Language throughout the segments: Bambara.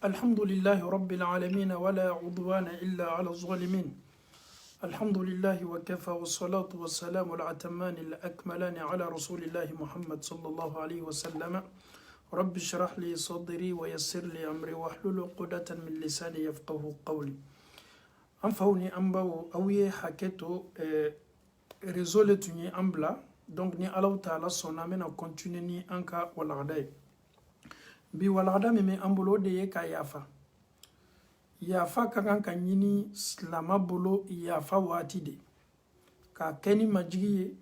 الحمد لله رب العالمين ولا عدوان إلا على الظالمين. الحمد لله وكفى والصلاة والسلام الأتمان الأكملان على رسول الله محمد صلى الله عليه وسلم. رب اشرح لي صدري ويسر لي أمري واحلل عقدة من لساني يفقه قولي. أنفوني أنباو أوي حكيتو ريزولتني أمبلا donc ni Allah Ta'ala sonna mena continue ni anka walagday bi walagda me ambulo de ye ka yafa kakan ka nyini slama bolo yafa wati de ka keni majigi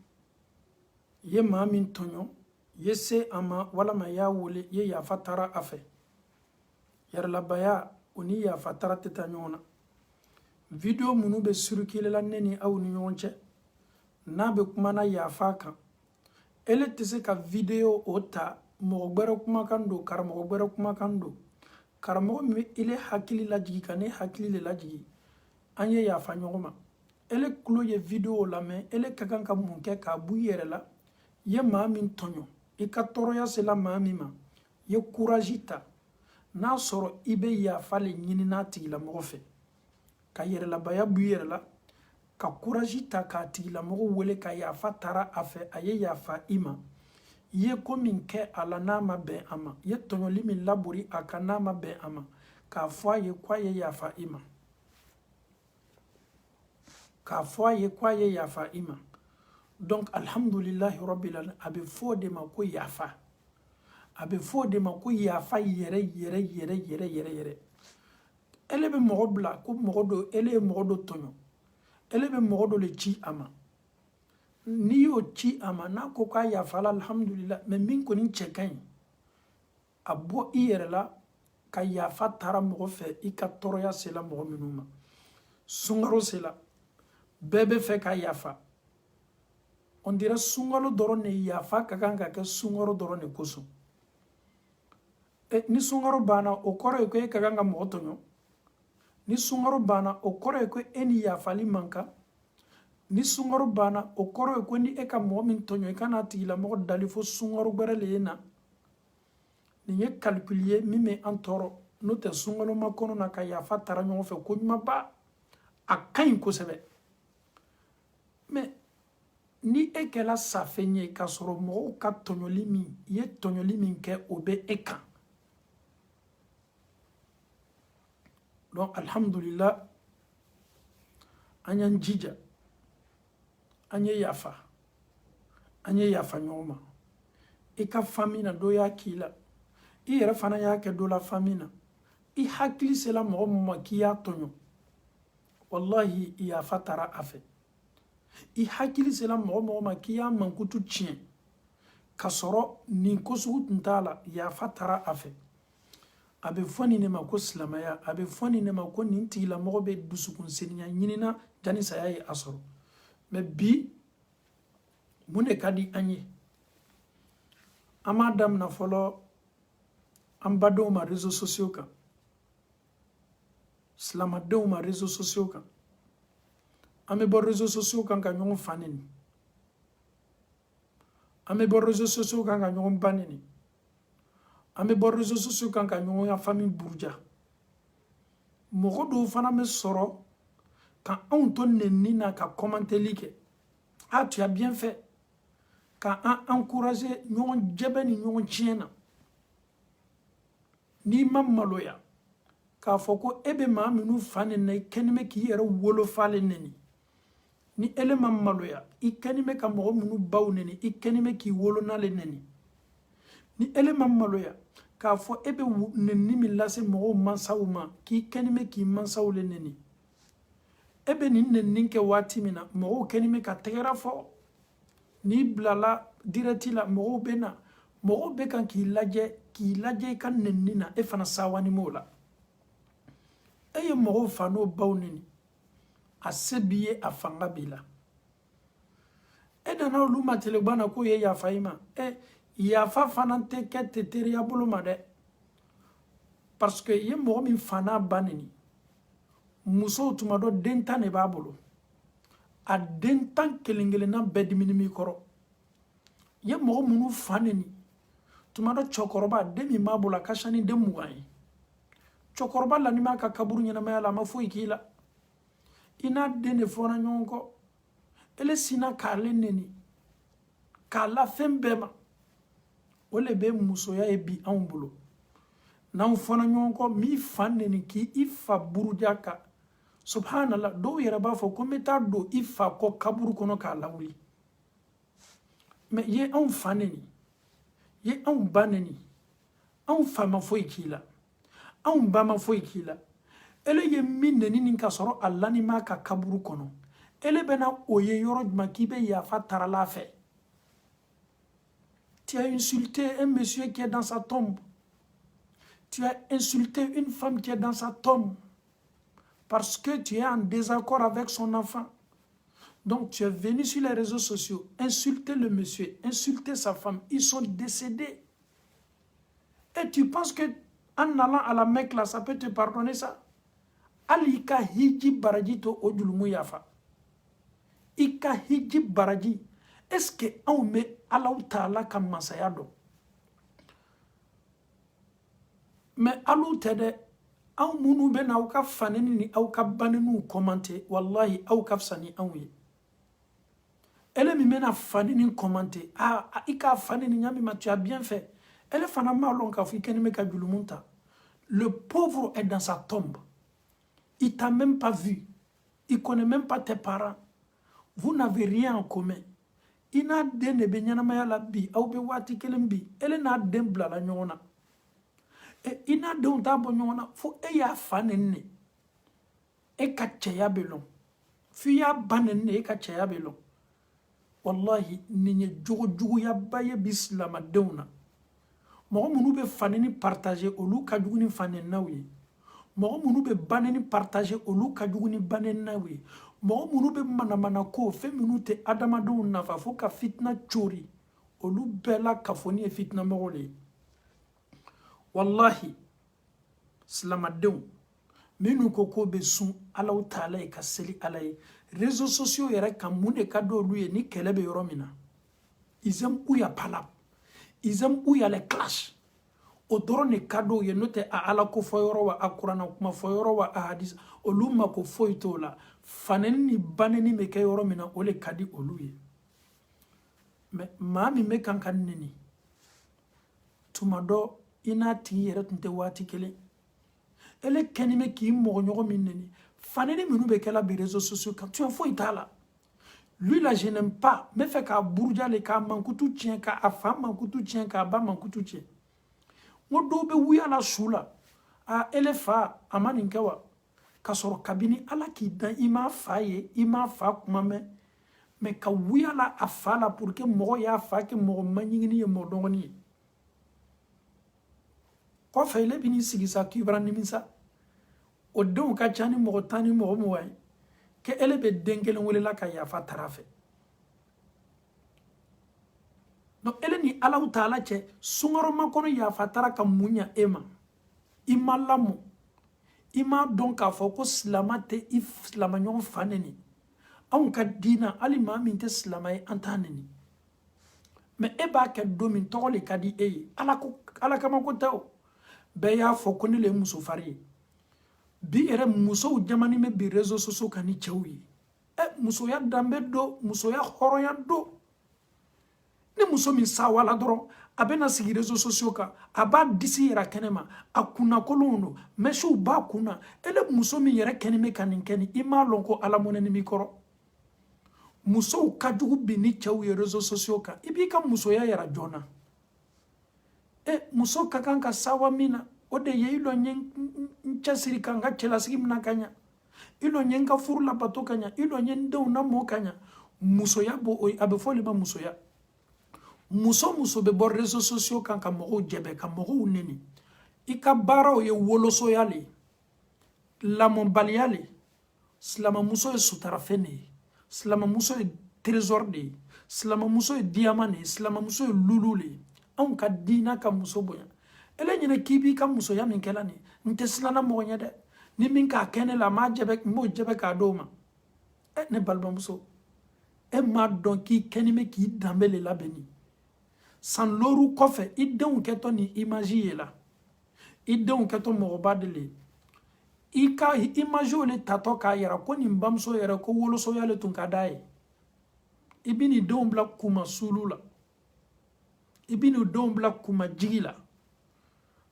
ye mamin tonyo ye se ama wala ma ya wole ye yafa tara afe yar labaya uni yafa tara teta nyona video munu be surukile la neni aw ni nyonche na be kuma na yafa kan ele tese ka video ota mo gbere kuma kan do karamo gbere kuma kan do karamo mi ile hakili la jigi kan hakili le la jigi anye yafa nyoma ele kulo ye video la me ele kakan ka munke ka bu yere la ye ma min tonyo e ka toro ya se la ma mi ma ye courage ta na soro ibe yafa le nyini na ti la mo fe ka yere la baya bu yere la ka courage ta ka ti la mo wele ka yafa tara afe aye yafa ima ye ko min ke ala nama be ama ye tonyo limi laburi aka nama be ama ka fwa ye kwa ye yafa ima ka fwa ye kwa ye yafa ima donc alhamdulillah rabbil alamin abe fo de ma ko yafa abe fo de ma ko yafa yere ele be mo bla ko mo do ele mo do tonyo ele be mo do le ci ama ni yo ci ama na ko ka yafa alhamdulillah mais min ko ni chekan abo iyere la ka yafa tara mo fe I ka toroya sela mo minuma sungaro sela bebe fe ka yafa on dirait sungalo doro ne yafa ka kan ka ke sungaro doro ne koso ni sungaro bana o koro ko e ka kan ga mo tonyo ni sungaro bana o koro ko eni yafa li manka ni sungaro bana o koro ko ni e ka mo min tonyo e kana tila mo dali fo sungaro gbere le na ni ye calculer mi me antoro no te sungalo makono na ka yafa tara nyo fe ko nyuma ba akain ko sebe mais ni e ke la sa fenye ka soro mo ka tonyo limi ye tonyo limi ke obe eka donc alhamdulillah anyan jija anye yafa nyoma e ka famina do ya kila I yere fana ya ke do la famina I hakli sela mo mo ki ya tonyo wallahi I yafa tara afe I hakli sela mo mo ki ya mankutu chien kasoro ni kosu ntala yafa tara afe abe foni ne ma ko silamaya abe foni ne ma ko nin tigila mo be dusukun seninya nyinina jani sayayi asoro mais bi mune kadi anye amadam na folo ambado ma réseaux sociaux kan slamadou ma réseaux sociaux kan ame bo réseaux sociaux kan ka nyong fanini ame bo réseaux sociaux kan ka nyong banini ame bo réseaux sociaux kan ka nyong ya famille bourja mogo do fana me soro quand on tonne nina ka commenter like ah tu as bien fait quand on encourager nyon jebeni nyon chiena ni mamaloya ka foko ebe ma minu fane na kenime ki yere wolo fale neni ni ele mamaloya I kenime ka mo minu baw neni I kenime ki wolo na le neni ni ele mamaloya ka fo ebe neni mi lase mo mansawuma ki kenime ki mansawle neni ebe ni neni ke wati mina mo kenime ka tegera fo ni blala direti la mo bena mo be kan ki laje kan neni na e fana sawani mola eye mo fano bawnini asebiye afanga bila e dana luma telebana ko ye ya faima ya fa fana te kete teria buluma de parce que ye mo min fana banini muso tuma do denta ne babulu a dentan kelengele na bedimini mi koro ye mo munu faneni tuma do chokoroba demi mabula kashani de mugai cɔkɔrɔba la n'i m'a ka kaburu ɲɛnamaya la a ma foyi k'i la i n'a den de fɔra ɲɔgɔn kɔ ele sinna k'ale neni k'a la fɛn bɛɛ ma o le bɛ musoya ye bi anw bolo n'anw fɔra ɲɔgɔn kɔ m'i fa neni k'i fa buruja kan subhanallah dɔw yɛrɛ b'a fɔ ko n bɛ taa don i fa kɔ kaburu kɔnɔ k'a lawuli mais ye anw fa neni ye anw ba neni anw fa ma foyi k'i la anw ba ma foyi k'i la ele ye min neni nin ka sɔrɔ a lani m'a ka kaburu kɔnɔ ele bɛna o ye yɔrɔ jumɛn k'i bɛ yafa tarala fɛ tu as insulté un monsieur qui est dans sa tombe tu as insulté une femme qui est dans sa tombe parce que tu es en désaccord avec son enfant. Donc tu es venu sur les réseaux sociaux, insulter le monsieur, insulter sa femme, ils sont décédés. Et tu penses que en allant à la Mecque là, ça peut te pardonner ça? Ali ka hiji baraji to ojulumu yafa. Ika hiji baraji. Est-ce que on met Allah Ta'ala comme masayado? Mais Allah t'aide. Aw munu bena aw ka faneni ni aw ka banenu commenter wallahi aw ka fsani anwi ele mi mena faneni commenter ika faneni nyami ma tu as bien fait ele fana ma lon ka fi kenime ka julumunta le pauvre est dans sa tombe il t'a même pas vu il connaît même pas tes parents vous n'avez rien en commun ina den be nyanama ya la bi aw be wati kelen bi ele na den bla la nyona ina don ta bo ɲɔgɔn na fo e y'a fa neni ne e ka cɛya bɛ lɔn f'i y'a ba neni ne e ka cɛya bɛ lɔn wallahi nin ye jogoyaba ye bi silamadenw na mɔgɔ minnu bɛ fa neni partager olu ka jugu ni fa neninaw ye mɔgɔ minnu bɛ ba neni partager olu ka jugu ni ba neninaw ye mɔgɔ minnu bɛ manamana ko fɛn minnu tɛ adamadenw nafa fo ka fitina cori olu bɛɛ la kafoni ye fitina mɔgɔ le ye wallahi silamadenw minnu ko ko bɛ sun Allahu Ta'ala ye ka seli Ala ye réseaux sociaux yɛrɛ kan mun de ka di olu ye ni kɛlɛ bɛ yɔrɔ min na ils aiment où il y a palabre ils aiment où il y a les clashs o dɔrɔn de ka di o ye n'o tɛ a Ala ko fɔ yɔrɔ wa a Kurana kuma fɔ yɔrɔ wa a hadisi olu ma ko foyi t'o la faneni ni baneni bɛ kɛ yɔrɔ min na o le ka di olu ye mais maa min bɛ kan ka neni tuma dɔ i n'a tigi yɛrɛ tun tɛ waati kelen ele kɛni bɛ k'i mɔgɔɲɔgɔn min neni faneni minnu bɛ kɛla bi réseaux sociaux kan tu foyi t'a la lui là je n'aime pas n bɛ fɛ k'a buruja le k'a mankutu tiɲɛ k'a fa mankutu tiɲɛ k'a ba mankutu tiɲɛ n ko dɔw bɛ wuya la su la ele fa a ma nin kɛ wa k'a sɔrɔ kabini Ala k'i dan i m'a fa ye i m'a fa kuma mɛn mais ka wuya la a fa la pour que mɔgɔ y'a fa kɛ mɔgɔ maɲigini ye mɔgɔ dɔgɔnin ye kɔfɛ ile bini sigi sa kibara nimisa o denw ka ca ni mɔgɔ 10 ni mɔgɔ 20 ye ke ele bɛ den kelen welela ka yafa tara fɛ donc ele ni Allahu Ta'ala cɛ sunkɔrɔma kɔnɔ yafa tara ka mun ɲa e ma i ma lamɔ i ma dɔn k'a fɔ ko silama tɛ i silama ɲɔgɔn fa neni anw ka diina hali maa min tɛ silama ye an t'a neni mais e b'a kɛ don min tɔgɔ le ka di e ye Ala kama ko tɛ o bɛɛ y'a fɔ ko ne le ye muso fari ye bi yɛrɛ musow jamani bɛ bi réseaux sociaux kan ni cɛw ye musoya danbe do musoya hɔrɔnya do ni muso min sawala dɔrɔn a bɛna sigi réseaux sociaux kan a b'a disi yɛrɛ kɛnɛ ma a kunnakolonw do mɛsiw b'a kunna ele muso min yɛrɛ kɛni bɛ ka nin kɛni i m'a lɔn ko Ala mɔnɛni b'i kɔrɔ musow ka jugu bi ni cɛw ye réseaux sociaux kan i b'i ka musoya yɛrɛ joona muso ka kan ka sawa min na o de ye i lɔn ye n cɛsiri ka n ka cɛlasigi mina ka ɲa i lɔn ye n ka furu labato ka ɲa i lɔn ye n denw lamɔ ka ɲa musoya a bɛ fɔ olu ma musoya muso bɛ bɔ réseaux sociaux kan ka mɔgɔw jɛbɛ ka mɔgɔw neni i ka baaraw ye wolosoya le lamɔbaliya le silamamuso ye sutarafɛn de ye silamamuso ye trésor de ye silamamuso ye diamant de ye silamamuso ye lulu le ye anw ka diina ka muso bonya ele ɲinɛ k'i b'i ka musoya min kɛla nin n tɛ silanna mɔgɔ ɲɛ dɛ ni min k'a kɛ ne la n b'o jɛbɛ k'a d'o ma ne balimamuso e m'a dɔn k'i kɛni bɛ k'i danbe le labɛn nin san lɔɔru kɔfɛ i denw kɛtɔ ni image ye la i denw kɛtɔ mɔgɔba de le i ka image le tato k'a yira ko nin bamuso yɛrɛ ko wolosoya le tun ka d'a ye i bi nin denw bila kuma sulu la i bi nin denw bila kuma jigi la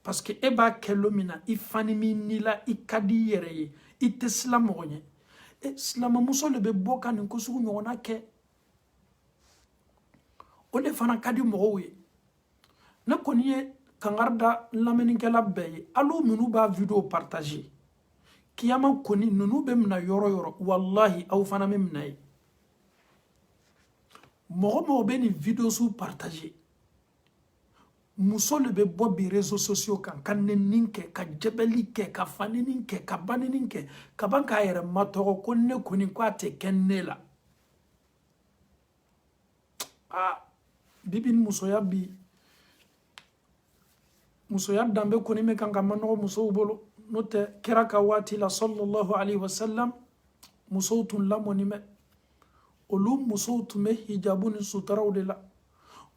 parce que e b'a kɛ lo min na i fani min ni la i ka di i yɛrɛ ye i tɛ silan mɔgɔ ɲɛ silamamuso le bɛ bɔ ka nin ko sugu ɲɔgɔnna kɛ o de fana ka di mɔgɔw ye ne kɔni ye kangari da lamɛnnikɛla bɛɛ ye al'u minnu b'a video partager kiyama kɔni ninnu bɛ mina yɔrɔ yɔrɔ wallahi aw fana bɛ mina ye mɔgɔ mɔgɔ bɛ nin video su partager muso le bɛ bɔ bi réseaux sociaux kan ka nɛni kɛ ka jɛbɛli kɛ ka fanini kɛ ka banini kɛ ka ban k'a yɛrɛ matɔgɔ ko ne kɔni ko a tɛ kɛ ne la bibi musoya bi musoya danbe kɔni bɛ kan ka manɔgɔ musow bolo n'o tɛ kira ka waati la sallallahu alaihi wasallam musow tun lamɔni mɛ olu musow tun bɛ hijabu ni sutaraw de la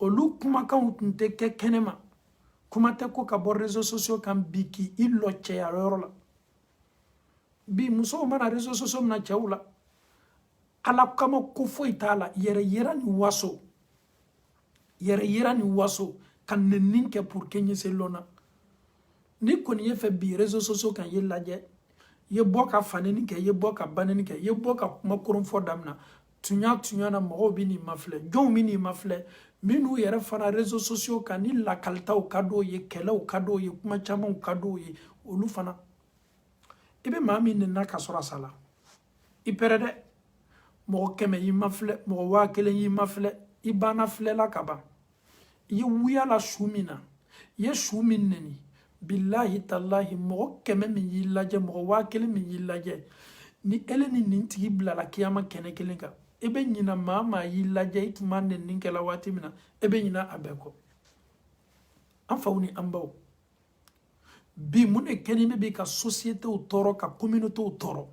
olu kumakanw tun tɛ kɛ kɛnɛma kuma tɛ ko ka bɔ réseaux sociaux kan bi k'i lɔ cɛya yɔrɔ la bi musow mana réseaux sociaux mina cɛw la ala kama ko foyi t'a la yɛrɛ yira ni waso yɛrɛ yira ni waso ka nɛni kɛ pour que ɲɛse lɔnna ni kɔni ye fɛ bi réseaux sociaux kan ye lajɛ ye bɔ ka fanini kɛ ye bɔ ka banini kɛ ye bɔ ka kuma koronfɔ damina tunya na mɔgɔw bi n'i mafilɛ jɔnw bi n'i mafilɛ minnu yɛrɛ fana réseaux sociaux kan ni lakalitaw ka d'o ye kɛlɛw ka d'o ye kuma camanw ka d'o ye olu fana i bɛ maa min nɛnina ka sɔrɔ a sala i pɛrɛ dɛ mɔgɔ 100 y'i mafilɛ mɔgɔ 1000 y'i mafilɛ i banna filɛla ka ban i ye wuyala su min na i ye su min nɛni billahi tallahi mɔgɔ 100 min y'i lajɛ mɔgɔ 1000 min y'i lajɛ ni ele ni nin tigi bilala kiyama kɛnɛ kelen kan e bɛ ɲina maa y'i lajɛ i tun b'a nɛni kɛla waati min na e bɛ ɲina a bɛɛ kɔ an faw ni an baw bi mun de kɛni bɛ bi ka sociétéw tɔɔrɔ ka communautéw tɔɔrɔ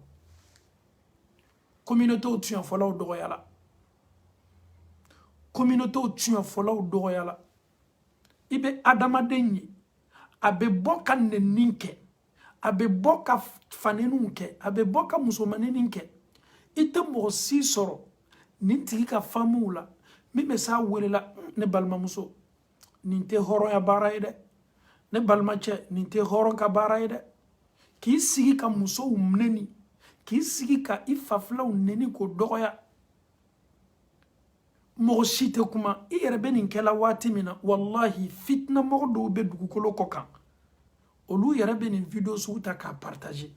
communautéw tiɲɛfɔlaw dɔgɔyala communautéw tiɲɛfɔlaw dɔgɔyala i bɛ adamaden ye a bɛ bɔ ka nɛni kɛ a bɛ bɔ ka faniniw kɛ a bɛ bɔ ka musomanini kɛ i tɛ mɔgɔ si sɔrɔ nin tigi ka faamuw la min bɛ s'a welela ne balimamuso nin tɛ hɔrɔnya baara ye dɛ ne balimacɛ nin tɛ hɔrɔn ka baara ye dɛ k'i sigi ka musow nɛni k'i sigi ka i fafilaw nɛni k'o dɔgɔya mɔgɔ si tɛ kuma i yɛrɛ bɛ nin kɛla waati min na wallahi fitina mɔgɔ dɔw bɛ dugukolo kɔ kan olu yɛrɛ bɛ nin video sugu ta k'a partager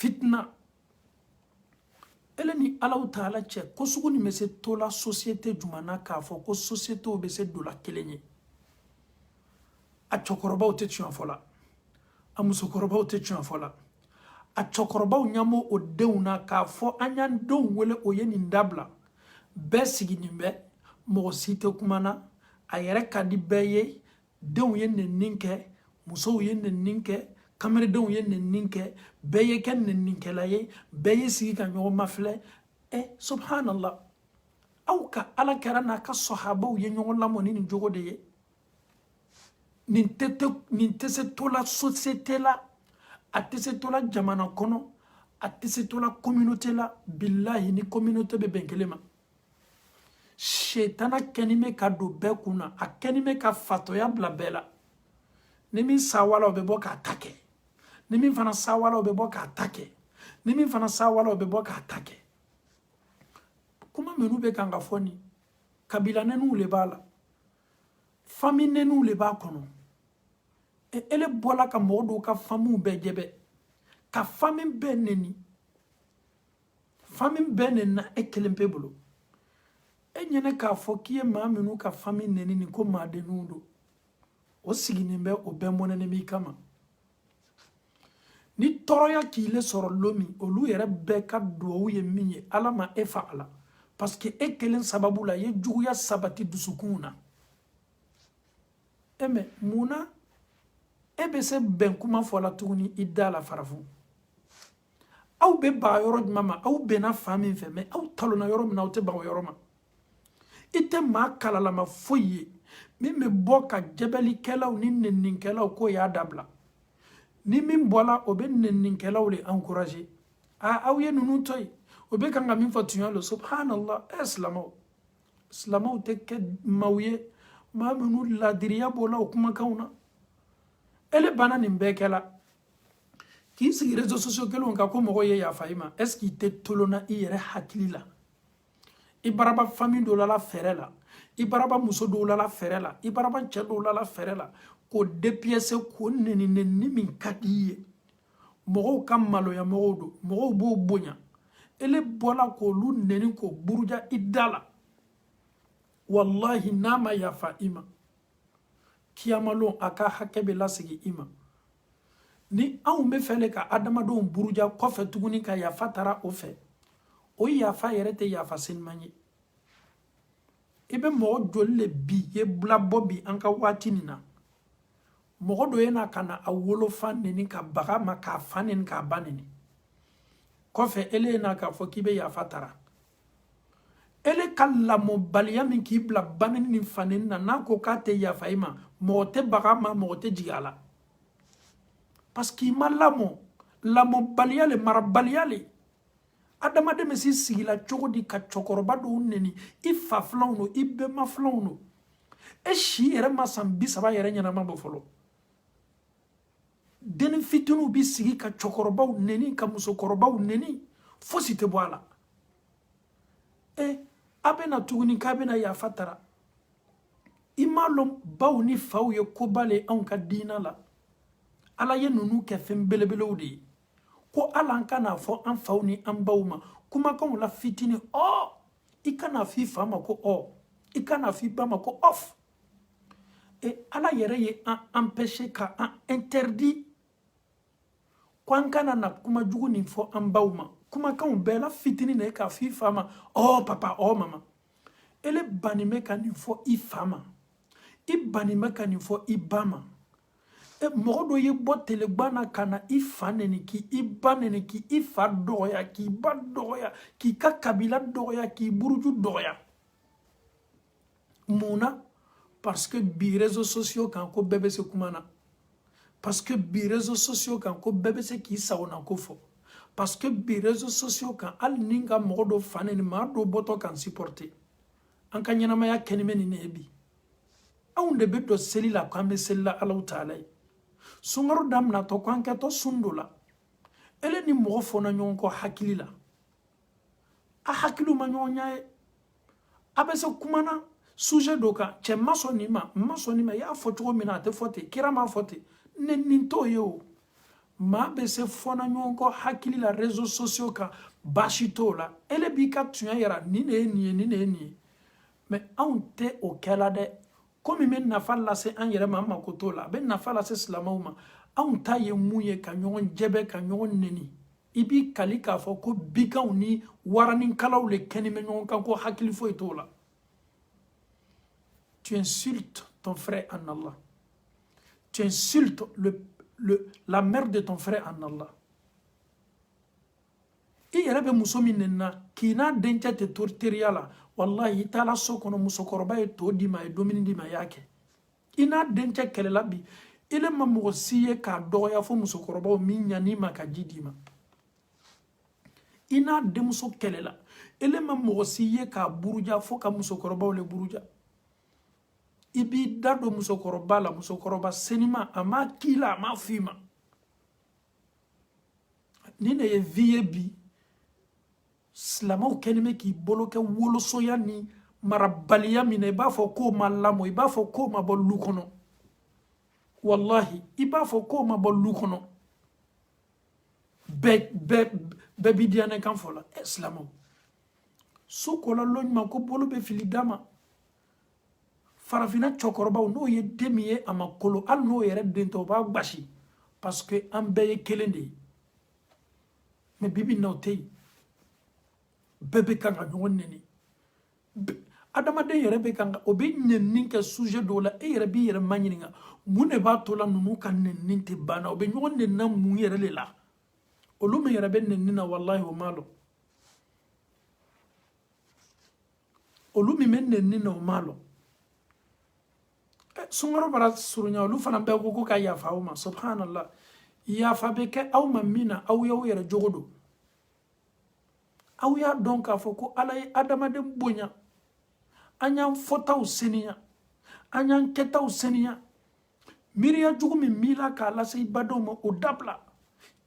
fitna ele ni alaw taala cɛ ko sugu nin bɛ se tola société jumɛn na k'a fɔ ko sociétéw bɛ se dola kelen ye a cɛkɔrɔbaw tɛ tiɲɛ fɔ la a musokɔrɔbaw tɛ tiɲɛ fɔ la a cɛkɔrɔbaw ɲamɔ o denw na k'a fɔ an y'an denw wele o ye nin dabila bɛɛ sigilen bɛ mɔgɔ si tɛ kuma na a yɛrɛ ka di bɛɛ ye denw ye nɛni kɛ musow ye nɛni kɛ kamaledenw ye nɛni kɛ bɛɛ ye kɛ nɛnikɛla ye bɛɛ ye sigi ka ɲɔgɔn mafilɛ subhanallah aw ka ala kɛra n'a ka sɔhabaw ye ɲɔgɔn lamɔ ni nin jogo de ye nin tɛ se tola société la a tɛ se tola jamana kɔnɔ a tɛ se tola communauté la billahi ni communauté bɛ bɛn kelen ma shetana kɛni bɛ ka don bɛɛ kun na a kɛni bɛ ka fatɔya bila bɛɛ la ni min sawala o bɛ bɔ k'a ta kɛ ni min fana sawala o bɛ bɔ k'a ta kɛ ni min fana sawala o bɛ bɔ k'a ta kɛ kuma minnu bɛ kan ka fɔ nin kabila nɛniw le b'a la fami nɛniw le b'a kɔnɔ ele bɔla ka mɔgɔ dɔw ka famiw bɛɛ jɛbɛ ka fami bɛɛ nɛni fami bɛɛ nɛnina e kelen pe bolo e ɲɛnɛ k'a fɔ k'i ye maa minnu ka fami nɛni nin ko maadenninw don o sigilen bɛ o bɛɛ mɔnɛni b'i kama ni tɔɔrɔya k'i le sɔrɔ lo min olu yɛrɛ bɛɛ ka duwawu ye min ye ala ma e fa a la parce que e kelen sababu la i ye juguya sabati dusukun na mɛ mun na e bɛ se bɛn kuma fɔ la tuguni i da la farafin aw bɛ baga yɔrɔ jumɛn ma aw bɛnna fa min fɛ mɛ aw talonna yɔrɔ min na aw tɛ baga yɔrɔ ma i tɛ maa kalalama foyi ye min bɛ bɔ ka jɛbɛlikɛlaw ni nɛninikɛlaw ko y'a dabila ni min bɔla o bɛ nɛninikɛlaw de encourager aw ye ninnu to yen o bɛ kan ka min fɔ tiɲɛ lo subhanallah silamɛw tɛ kɛ maaw ye maa minnu ladiriya b'o la o kumakanw na ele bana nin bɛɛ kɛla k'i sigi réseaux sociaux kelenw kan ko mɔgɔw ye yafa i ma est ce que i tɛ tolonna i yɛrɛ hakili la i baraba famille dɔ la fɛrɛ la i baraba muso dɔw la fɛrɛ la i baraba cɛ dɔw la fɛrɛ la k'o dépiécer k'o neni min ka di i ye mɔgɔw ka maloya mɔgɔw don mɔgɔw b'o bonya ele bɔla k'olu neni k'o buruja i da la wallahi n'a ma yafa i ma kiyamalon a ka hakɛ bɛ lasegi i ma ni anw bɛ fɛ ka adamadenw buruja kɔfɛ tuguni ka yafa tara o fɛ o yafa yɛrɛ tɛ yafa seniman ye i bɛ mɔgɔ joli le bi ye labɔ bi an ka waati nin na mɔgɔ dɔ ye na ka na a wolofa neni ka baga ma k'a fa neni k'a ba neni kɔfɛ ele ye na k'a fɔ k'i bɛ yafa tara ele ka lamɔbaliya min k'i bila ba neni ni fa neni na n'a ko k'a tɛ yafa i ma mɔgɔ tɛ baga ma mɔgɔ tɛ jigin a la parce que i ma lamɔbaliya le marabaliya le adamaden bɛ s'i sigila cogo di ka cɛkɔrɔba dɔw neni i fa filanw no i bɛnba filanw no e si yɛrɛ ma san 30 yɛrɛ ɲɛnama bɔ fɔlɔ denni fitininw bi sigi ka cɛkɔrɔbaw neni ka musokɔrɔbaw neni fosi tɛ bɔ a la a bɛna tuguni k'a bɛna yafa tara i m'a lɔn baw ni faw ye koba le anw ka diina la ala ye ninnu kɛ fɛn belebelew de ye ko ala an kana fɔ an faw ni an baw ma kumakanw la fitini i kana f'i fa ma ko i kana f'i ba ma ko off ala yɛrɛ ye an empêcher ka an interdit ko an kana na kuma jugu nin fɔ an baw ma kumakanw bɛɛ la fitini na ka f'i fa ma papa mama ele bannen bɛ ka nin fɔ i fa ma i bannen bɛ ka nin fɔ i ba ma mɔgɔ dɔ ye bɔ telegan na ka na i fa neni k'i ba neni k'i fa dɔgɔya k'i ba dɔgɔya k'i ka kabila dɔgɔya k'i buruju dɔgɔya mun na parce que bi réseaux sociaux kan ko bɛɛ bɛ se kuma na parce que bi réseaux sociaux kan ko bɛɛ bɛ se k'i sagona ko fɔ parce que bi réseaux sociaux kan hali ni ka mɔgɔ dɔ fa neni maa dɔ bɔtɔ kan supporter an ka ɲɛnamaya kɛni bɛ nin ne ye bi anw de bɛ don seli la k'an bɛ seli la alaw taala ye sunkaro daminatɔ ko an kɛtɔ sun dɔ la ele ni mɔgɔ fɔna ɲɔgɔn kɔ hakili la a hakiliw ma ɲɔgɔn ɲa ye a bɛ se kumana sujet dɔ kan cɛ ma sɔn nin ma n ma sɔn nin ma i y'a fɔ cogo min na a tɛ fɔ ten kira m'a fɔ ten nin t'o ye o maa bɛ se fɔna ɲɔgɔn kɔ hakili la réseaux sociaux kan baasi t'o la ele b'i ka tiɲɛ yira nin de ye nin ye nin de ye nin ye mais anw tɛ o kɛla dɛ komi bɛ nafa lase an yɛrɛ ma an mako t'o la a bɛ nafa lase silamɛw ma anw ta ye mun ye ka ɲɔgɔn jɛbɛ ka ɲɔgɔn neni i b'i kali k'a fɔ ko bikanw ni waranikalaw le kɛni bɛ ɲɔgɔn kan ko hakili foyi t'o la tu insultes ton frère en Allah tu insultes la mère de ton frère en Allah i yɛrɛ bɛ muso min neni na k'i n'a dencɛ tɛ to teriya la wallahi i taala so kɔnɔ musokɔrɔba ye to di ma a ye dumuni di ma a y'a kɛ i n'a dencɛ kɛlɛla bi ele ma mɔgɔ si ye k'a dɔgɔya fo musokɔrɔbaw min ɲan'i ma ka ji d'i ma i n'a denmuso kɛlɛla ele ma mɔgɔ si ye k'a buruja fo ka musokɔrɔbaw le buruja i b'i da don musokɔrɔba la musokɔrɔba senima a m'a k'i la a m'a f'i ma ni ne ye vie ye bi silamɛw kɛni bɛ k'i bolo kɛ wolosoya ni marabaliya min na i b'a fɔ k'o ma lamɔ i b'a fɔ k'o ma bɔ lu kɔnɔ wallahi i b'a fɔ k'o ma bɔ lu kɔnɔ bɛɛ b'i diyanɛ kan fɔ la silamɛw so kola lɔ ɲuman ko bolo bɛ fili da ma farafina cɛkɔrɔbaw n'o ye den min ye a ma kolo hali n'o yɛrɛ den tɛ o b'a gbasi parce que an bɛɛ ye kelen de ye mais bibi na o tɛ yen bɛɛ bɛ kan ka ɲɔgɔn neni adamaden yɛrɛ bɛ kan ka o bɛ nɛni kɛ sujet dɔw la e yɛrɛ b'i yɛrɛ ma ɲininka mun de b'a to la ninnu ka nɛni tɛ banna o bɛ ɲɔgɔn nɛni na mun yɛrɛ de la olu min yɛrɛ bɛ nɛni na walahi o m'a lɔ olu min bɛ nɛni na o m'a lɔ sungaro bara surunya lu fana be ko ka yafa o ma subhanallah yafa be ke aw ma mina aw yaw yere jogodo aw ya donc afo ko ala ye adamaden bonya anyan fotaw seniya anyan ketaw seniya miriya jugu min mila ka lase i badenw ma o dabila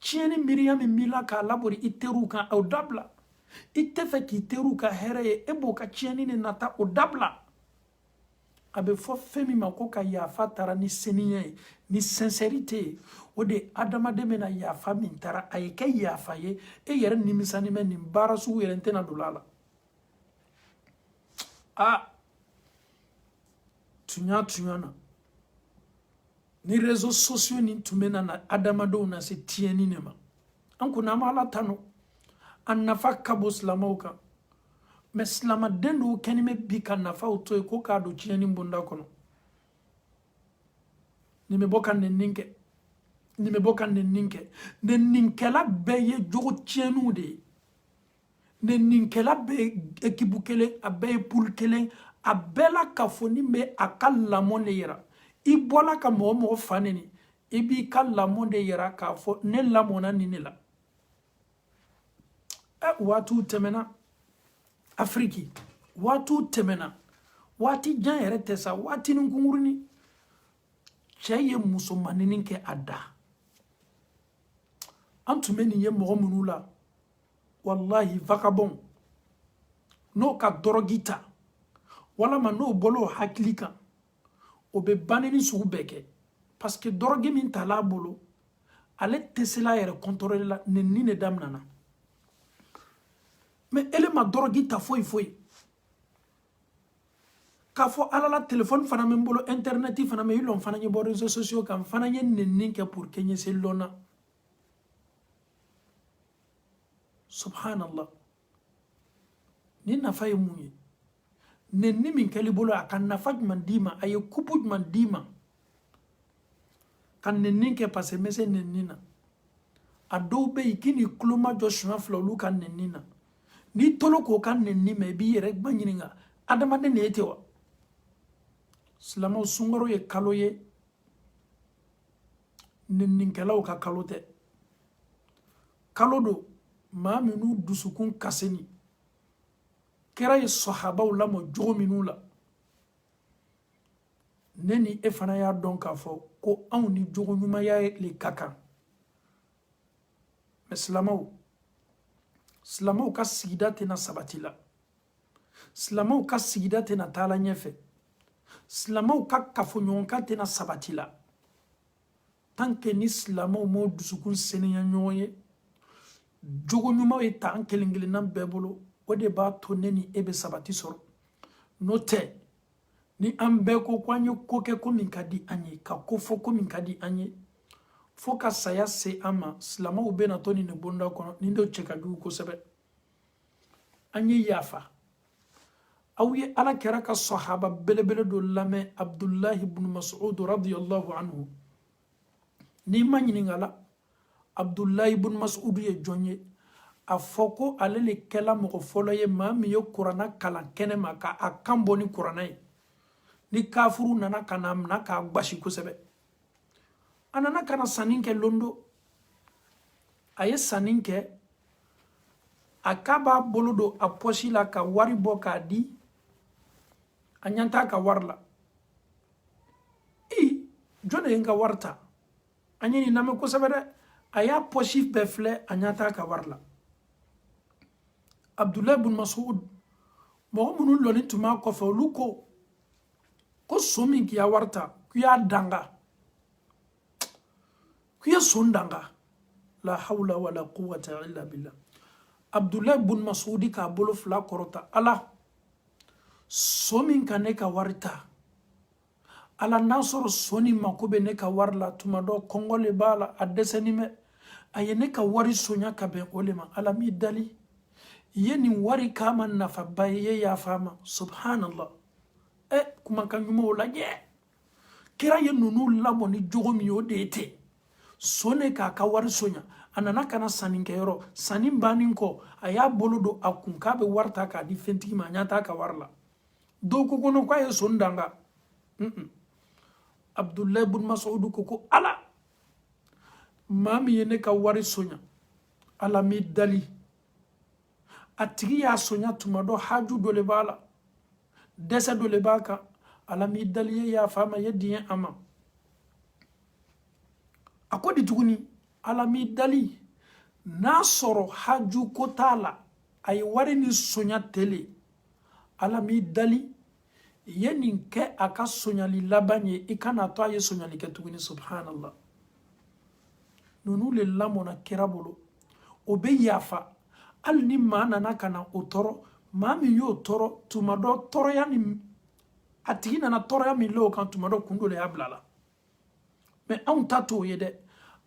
tiɲɛni miriya min mila k'a labori i teriw kan o dabila i tɛ fɛ k'i teriw ka hɛrɛ ye e b'o ka tiɲɛni ni nata o dabila a bɛ fɔ fɛn min ma ko ka yafa tara ni seniya ye ni sincérité ye o de adamaden bɛna yafa min tara a ye kɛ yafa ye e yɛrɛ nimisani bɛ nin baara sugu yɛrɛ n tɛna don a la tuɲa na ni réseaux sociaux ni tun bɛ na adamadenw na se tiɲɛni de ma an kunna an bɛ ala tanu a nafa ka bon silamɛw kan mais silamaden dɔw kɛni bɛ bi ka nafaw to yen ko k'a don tiɲɛni bonda kɔnɔ nin bɛ bɔ ka nɛnini kɛ nin bɛ bɔ ka nɛnini kɛ nɛninikɛla bɛɛ ye jogo tiɲɛniw de ye nɛninikɛla bɛɛ ye équipe kelen a bɛɛ ye poule kelen a bɛɛ la k'a fɔ nin bɛ a ka lamɔ de yira i bɔla ka mɔgɔ mɔgɔ fa neni i b'i ka lamɔ de yira k'a fɔ ne lamɔna nin de la waatiw tɛmɛna Afriki waatiw tɛmɛna waati jan yɛrɛ tɛ sa waati ni kunkurunin cɛ ye musomaninin kɛ a da an tun bɛ nin ye mɔgɔ minnu la wallahi vagabond n'o ka dɔrɔgi ta walama n'o bɔla o hakili kan o bɛ banni sugu bɛɛ kɛ parce que dɔrɔgi min tal'a bolo ale tɛ se la yɛrɛ contrôler la nin de daminɛna mais ele ma dɔrɔgi ta foyi foyi k'a fɔ ala la téléphone fana min bolo internet fana min ilon fana ye bɔ réseaux sociaux kan fana ye nenni kɛ pour que ɲɛ se lɔnna subhanallah ni nafa ye mun ye nenni min kɛli bolo a ka nafa jumɛn d'i ma a ye kupu jumɛn d'i ma ka nenni kɛ parce que n bɛ se nenni na a dɔw bɛ yen k'i ni tulo ma jɔ siɲɛ fila olu ka nenni na n'i tolo k'o ka nenni mɛn i b'i yɛrɛ gba ɲininka adamaden de ye ten wa silamɛw sunkaro ye kalo ye nennikɛlaw ka kalo tɛ kalo don maa minnu dusukun kaseni kɛra ye sahabaw lamɔ jogo minnu la ne ni e fana y'a dɔn k'a fɔ ko anw ni jogo ɲumanya le ka kan mais silamɛw ka sigida tɛna sabati la silamɛw ka sigida tɛna taa la ɲɛfɛ silamɛw ka kafoɲɔgɔnkan tɛna sabati la tant que ni silamɛw m'o dusukun seniya ɲɔgɔn ye jogo ɲumanw ye ta an kelen kelenna bɛɛ bolo o de b'a to ne ni e bɛ sabati sɔrɔ n'o tɛ ni an bɛɛ ko an ye ko kɛ ko min ka di an ye ka ko fɔ ko min ka di an ye fo ka saya se an ma silamɛw bɛna to nin de bonda kɔnɔ nin de cɛ ka jugu kosɛbɛ an ye yafa aw ye ala kɛra ka sahaba belebele dɔ lamɛn abdullahi ibn mas'ud radiyallahu anhu n'i ma ɲininka la abdullahi ibn mas'ud ye jɔn ye a fɔ ko ale le kɛla mɔgɔ fɔlɔ ye maa min ye kuranna kalan kɛnɛ ma ka a kan bɔ ni kuranna ye ni kafuru nana ka na minɛ k'a gbasi kosɛbɛ a nana ka na sanni kɛ londo a ye sanni kɛ a k'a b'a bolo don a pɔsi la ka wari bɔ k'a di a ɲɛ t'a ka wari la jɔn de ye n ka wari ta an ye nin lamɛn kosɛbɛ dɛ a y'a pɔsi bɛɛ filɛ a ɲɛ t'a ka wari la abdullahi ibn mas'ud mɔgɔ minnu lɔnni tun b'a kɔfɛ olu ko so min k'i ya wari ta k'i y'a danga k'i ye so danga la hawla wala quwwata illa billah abdullahi ibn mas'ud k'a bolo fila kɔrɔta ala so min ka ne ka wari ta ala n'a sɔrɔ so ni mako bɛ ne ka wari la tuma dɔ kɔngɔ le b'a la a dɛsɛni mɛ a ye ne ka wari sonya ka bɛn o le ma ala m'i dali ye nin wari k'a ma nafaba ye ye yafa ma subhanallah kumakan ɲumanw lajɛ kira ye ninnu lamɔ ni jogo min ye o de ye ten so ne k'a ka wari sonya a nana ka na sannikɛyɔrɔ sanni bannen kɔ a y'a bolo don a kun k'a bɛ wari ta k'a di fɛntigi ma a ɲɛ t'a ka wari la dɔw ko k'a ye so danga Abdullah ibn Mas'ud ko ala mami yene ka wari sonya ala mi dali atigi ya sonya tumado haju dole bala desa dole baka ala mi dali ya fama yediyen ama akodi tuguni ala mi dali na soro haju kotala ay wari ni sonya tele ala mi dali yenin ke aka sonyali labanye ikana to aye sonyali ke tuguni subhanallah nunu le lamona kirabolo obe yafa al ni mana na kana otoro mami yo toro tumado toro yani atigina na toro yami lo kan tumado kundo le ablala mais on tato yede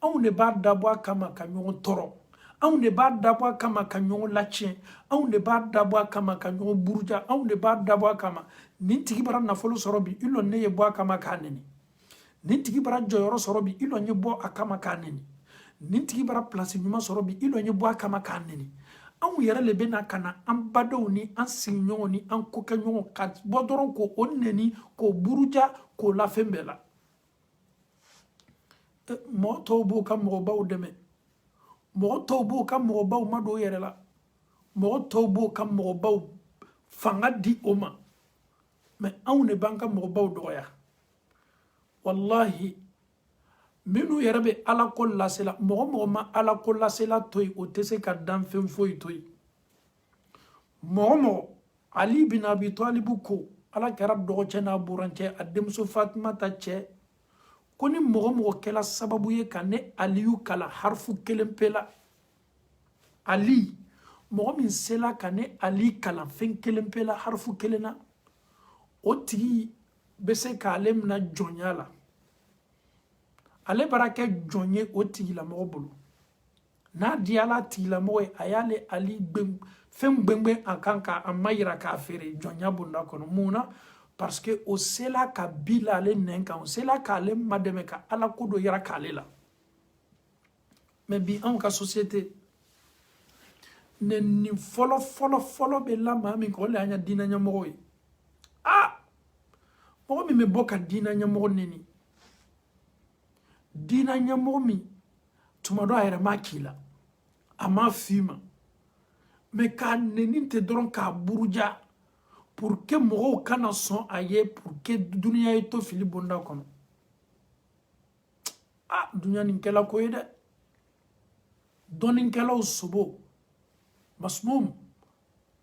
on ne ba dabwa kama kanyon toro on ne ba dabwa kama kanyon lachien on ne ba dabwa kama kanyon burja on ne ba dabwa kama nintigi bara na folo sorobi ilo ne ye bwa kama kaneni nintigi bara joyoro sorobi ilo nye bo akama kaneni nintigi bara place nyuma sorobi ilo nye bo akama kaneni an yere le bena kana an badaw ni an signyo ni an kokanyo ka bodoron ko onneni ko buruja ko la fembela mo tobo kam mo baw deme mo tobo kam mo baw mado yere la mo tobo kam mo baw fanga di oma mais an ne banka mo baw doya wallahi minu yarabe ala ko lasela mo ma ala ko lasela toy o tese ka dan fen foy toy mo ali bin abi talib ko ala karab do chena buranche adem so fatima ta che koni mo kela sababu ye kane aliyu kala harfu kelempela ali mo min sela kane ali kala fen kelempela harfu kelena oti bese kalem na jonyala ale barake jonye oti la mobulu na diala ti la moy ayale ali fem gbengbe akanka amayira ka fere jonya bunda kono muna parce que o sela ka bila le nenka o sela ka le mademe ka ala kodo yara kalela mais bi en ka société ne ni folo be la mami ko le anya dina nya moy mo mi me boka dina nya mo neni dina nya mo mi tumado ayra makila ama fima mais ka neni te doron ka buruja pour que mo kana son aye pour que dunia eto fili bonda kono dunia nin kala ko yede donin kala usubo masmum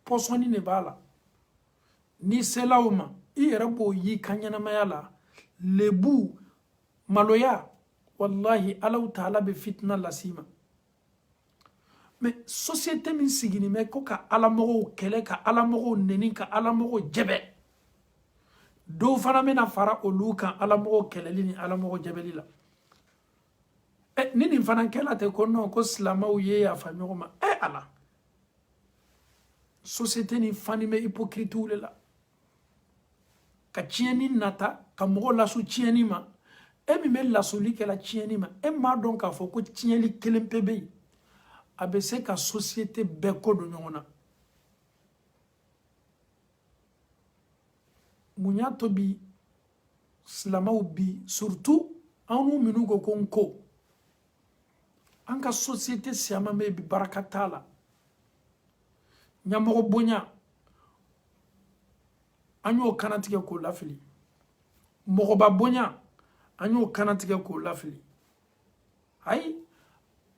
posoni ne bala ni selawma irabo yi kanyana mayala lebu maloya wallahi alau taala be fitna lasima mais société min sigini me ko ka alamogo kele ka alamogo neni ka alamogo jebe do fana mena fara oluka alamogo keleli ni alamogo jebeli la nini fana kela te ko non ko slamaw ye ya fanyoma ala société ni fani me hypocrite ou la ka tieni nata ka mogo lasu tieni ma mi me lasuli ke la tieni ma ma donc a fo ko tieni kelempebe abese ka société be ko do nyona munya to bi slamaw bi surtout anu minu go konko anka société siama me bi barakatala nyamogo bonya anyo kanatige ko lafili mogo ba bonya anyo kanatige ko lafili ay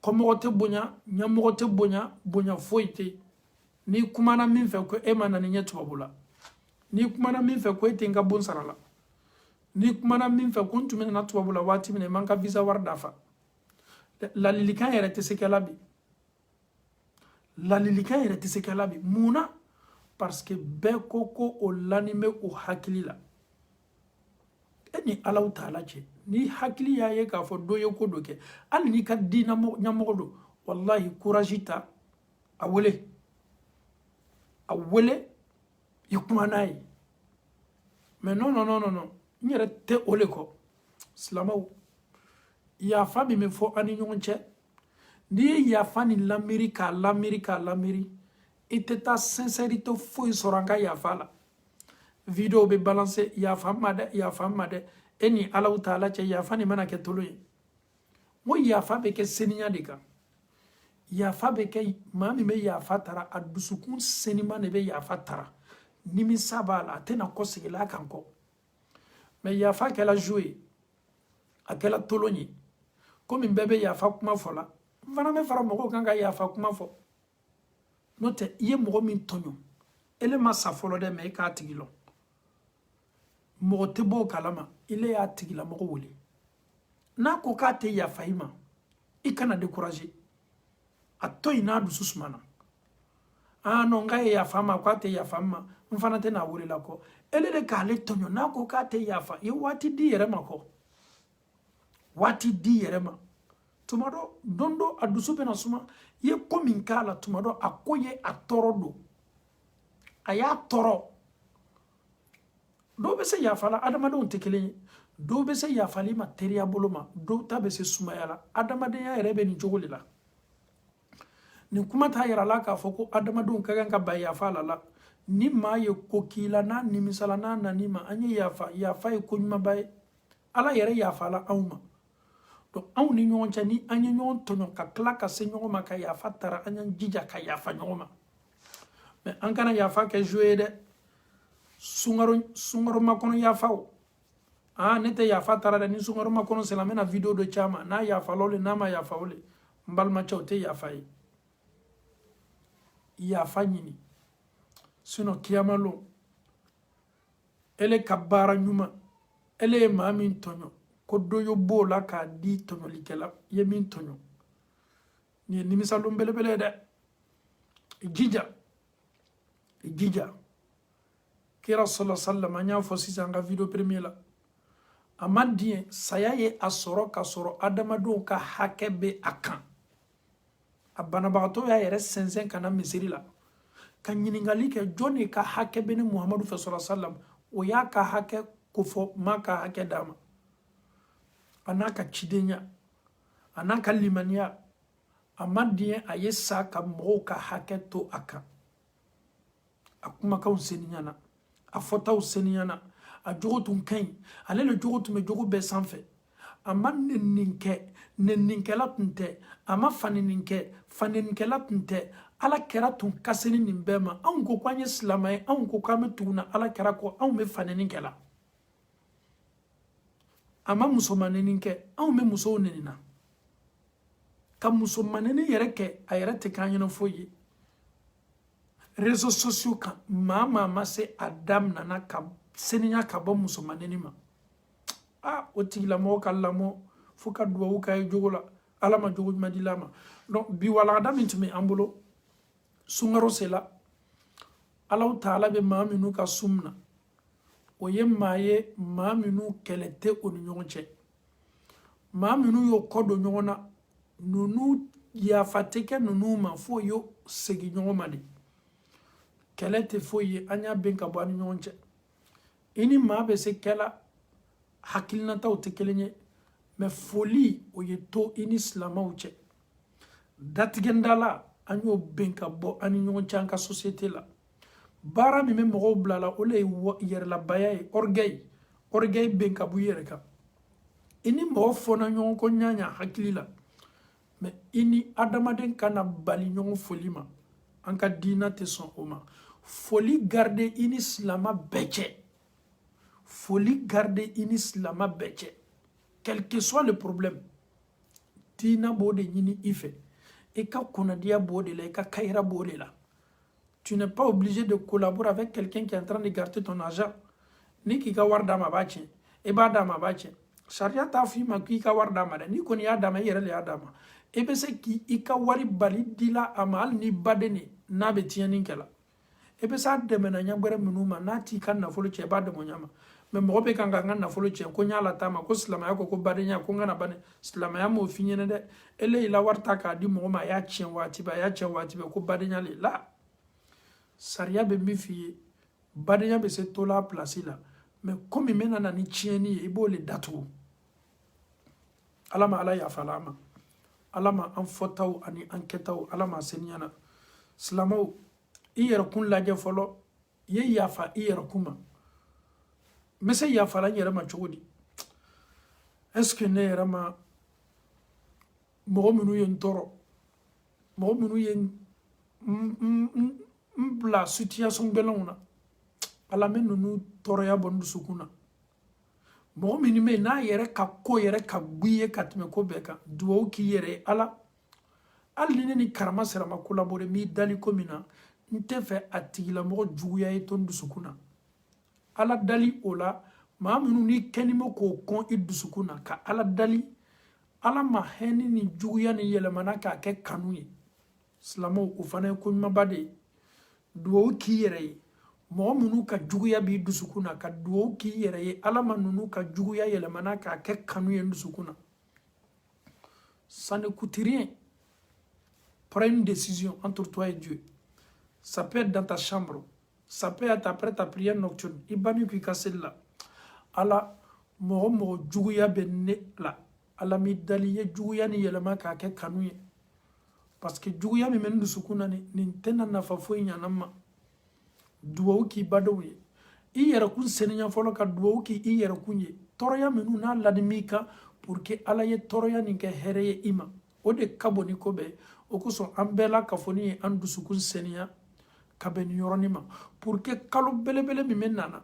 ko mogo te bonya nyamogo te bonya foite ni kumana min fe ko emana ni nyetu babula ni kumana min fe ko ite nga bonsarala ni kumana min fe ko ntumena na tubabula wati mine manka visa wardafa la lilikan yere te sekelabi la lilikan yere te sekelabi muna parce que bekoko o lanime o hakili la eni alaw taala che ni hakili ya ye ka fo doye ko doke al ni ka dina mo nyamodo wallahi couragita awele yikumanayi mais non nyere te ole ko slamaw ya fami me fo ani nyonche ni ya fani l'Amérique et ta sincérité foi soranga ya fala vidéo be balancer ya fama de eni Allah Ta'ala ce yafa ni mana ke tolo ye mo yafa be ke seniya de kan yafa be ke maa min be yafa tara a dusukun senima ne be yafa tara nimisa b'a la a tɛna kɔsegila a kan kɔ mais yafa kɛla jeu ye a kɛla tolon ye komi bɛɛ be yafa kuma fɔ la n fana bɛ fara mɔgɔw kan ka yafa kuma fɔ n'o tɛ i ye mɔgɔ min tɔɲɔ ele ma sa fɔlɔ dɛ mais i k'a tigi lɔn mɔgɔ tɛ bɔ o kalama ile y'a tigila mɔgɔ wele n'a ko k'a tɛ yafa i ma i kana décourager a to yen n'a dusu sumana non k'a ye yafa ma k'a tɛ yafa ma n fana tɛ n'a wele la kɔ ele de k'ale tɔɲɔ n'a ko k'a tɛ yafa i ye waati di yɛrɛ ma kɔ waati di yɛrɛ ma tuma dɔ don dɔ a dusu bɛna suma i ye ko min k'a la tuma dɔ a ko ye a tɔɔrɔ don a y'a tɔɔrɔ dɔw bɛ se yafa la adamadenw tɛ kelen ye dɔw bɛ se yafali ma teriya bolo ma dɔw ta bɛ se sumaya la adamadenya yɛrɛ bɛ nin cogo de la nin kuma t'a yira la k'a fɔ ko adamadenw ka kan ka ba yafa la ni maa ye ko k'i la n'a nimisala n'a nan'i ma an ye yafa yafa ye ko ɲumanba ye ala yɛrɛ yafa la anw ma donc anw ni ɲɔgɔn cɛ ni an ye ɲɔgɔn tɔɲɔ ka tila ka se ɲɔgɔn ma ka yafa tara an y'an jija ka yafa ɲɔgɔn ma mais an kana yafa kɛ jeu ye dɛ sunkaro makɔnɔ yafaw ne tɛ yafa tara dɛ ni sunkaro makɔnɔ sela n bɛna video dɔ caman n'a yafa la o le n'a ma yafa o le n balimacɛ o tɛ yafa ye yafa ɲini sinon kiyama lon ele ka baara ɲuman ele ye maa min tɔɲɔ ko dɔ yo b'o la k'a di tɔɲɔlikɛla ye min tɔɲɔ nin ye nimisalon belebele ye dɛ jija kira sallallahu alaihi wasallam an y'a fɔ sisan ka video premier la a ma diɲɛ saya ye a sɔrɔ ka sɔrɔ adamadenw ka hakɛ bɛ a kan a banabagatɔ y'a yɛrɛ sɛnsɛn ka na misiri la ka ɲininkali kɛ jɔn de ka hakɛ bɛ ni muhamadu fɛ sallallahu alaihi wasallam o y'a ka hakɛ kofɔ ma ka hakɛ d'a ma a n'a ka cidenya a n'a ka limaniya a ma diɲɛ a ye sa ka mɔgɔw ka hakɛ to a kan a kumakanw seniyana a fɔtaw seniyana a jogo tun ka ɲi ale le jogo tun bɛ jogo bɛɛ sanfɛ a ma nennin kɛ nenninkɛla tun tɛ a ma faninin kɛ fanenikɛla tun tɛ ala kɛra tun ka seni nin bɛɛ ma anw ko k'an ye silamɛ ye anw ko k'an bɛ tugu na ala kɛra kɔ anw bɛ fanenin kɛla a ma musomaneni kɛ anw bɛ musow nenina ka musomaneni yɛrɛ kɛ a yɛrɛ tɛ k'an ɲɛna foyi ye réseaux sociaux kan maa ma se a daminana ka seniya ka bɔ musomaneni ma o tigilamɔgɔ ka lamɔ fo ka duwawu k'a ye jogo la ala ma jogo ɲuman di la ma donc bi walagada min tun bɛ an bolo sunkaro sela Allahu Ta'ala bɛ maa minnu ka sun na o ye maa ye maa minnu kɛlɛ tɛ o ni ɲɔgɔn cɛ maa minnu y'o kɔ don ɲɔgɔn na ninnu yafa tɛ kɛ ninnu ma fo y'o segin ɲɔgɔn ma de kɛlɛ tɛ foyi ye an y'a bɛn ka bɔ an ni ɲɔgɔn cɛ i ni maa bɛ se kɛla hakilinataw tɛ kelen ye mais foli o ye to i ni silamɛw cɛ datigɛndala an y'o bɛn ka bɔ an ni ɲɔgɔn cɛ an ka société la baara min bɛ mɔgɔw bila la o le ye yɛrɛlabaya ye orgueil bɛn ka bɔ i yɛrɛ kan i ni mɔgɔ fɔna ɲɔgɔn kɔ ɲaɲa hakili la mais i ni adamaden kana bali ɲɔgɔn foli ma an ka diina tɛ sɔn o ma foli garde i ni silama bɛɛ cɛ foli garde i ni silama bɛɛ cɛ quel que soit le problème diina b'o de ɲini i fɛ i ka kunnadiya b'o de la i ka kayira b'o de la tu n'es pas obligé de collaborer avec quelqu'un qui est en train de garder ton argent ni k'i ka wari d'a ma a b'a tiɲɛ i b'a d'a ma a b'a tiɲɛ sariya t'a fɔ i ma k'i ka wari d'a ma dɛ n'i kɔni y'a d'a ma i yɛrɛ de y'a d'a ma i bɛ se k'i ka wari bali dila a ma hali ni baden de n'a bɛ tiɲɛni kɛla i bɛ se a dɛmɛna ɲɛgbɛrɛ minnu ma n'a t'i ka nafolo cɛ i b'a dɛmɛ o ɲɛ ma mais mɔgɔ bɛ kan ka n ka nafolo cɛ ko n y'a lataa ma ko silamɛya ko badenya ko n kana bane silamɛya m'o f'i ɲɛna dɛ ele y'i la wari ta k'a di mɔgɔ ma a y'a tiɲɛ waati bɛɛ ko badenya le la sariya bɛ min f'i ye badenya bɛ se tola a place la mais komi n bɛna na ni tiɲɛni ye i b'o le datugu ala ma ala yafa la ma ala ma an fɔtaw ani an kɛtaw ala ma seniyana silamɛw i yɛrɛkun lajɛ fɔlɔ i ye yafa i yɛrɛkun ma n bɛ se yafa la n yɛrɛ ma cogo di est-ce que ne yɛrɛ ma mɔgɔ minnu ye n tɔɔrɔ mɔgɔ minnu ye n bila situation gɛlɛnw na ala me ninnu tɔɔrɔya bɔ n dusukun na mɔgɔ minnu bɛ yen n'a yɛrɛ ka ko yɛrɛ ka gu ye ka tɛmɛ ko bɛɛ kan duwawu k'i yɛrɛ ye ala hali ni ne ni karama sera ma collaborer n b'i dali ko min na n tɛ fɛ a tigilamɔgɔ juguya ye to n dusukun na ala dali o la maa minnu ni kɛni ma k'o kɔn i dusukun na ka ala dali ala ma hɛni ni juguya ni yɛlɛmana k'a kɛ kanu ye silamɛw o fana ye ko ɲumanba de ye duwawu k'i yɛrɛ ye mɔgɔ minnu ka juguya b'i dusukun na ka duwawu k'i yɛrɛ ye ala ma ninnu ka juguya yɛlɛmana k'a kɛ kanu ye n dusukun na ça ne coûte rien. Prends une décision entre toi et Dieu. Ça peut être dans ta chambre. Ça peut être après ta prière nocturne. Ibani qui casse là. Ala mo juguya benne la. Ala mi daliye juguya ni yelema ka ke kanuye. Parce que juguya mi men dusukuna ni tena na fafo nyanama. Duwawu ki badowe. I yɛrɛ kun seniya fɔlɔ ka duwawu ki i yɛrɛ kun ye. Tɔɔrɔya minnu n'a ladimi kan pour que ala ye tɔɔrɔya nin kɛ hɛrɛ ye i ma. O de ka bon ni ko bɛɛ. O kosɔn an bɛɛ la kafoni ye an dusukun seniya ka bɛn ni yɔrɔnin ma pour que kalo belebele min bɛ nana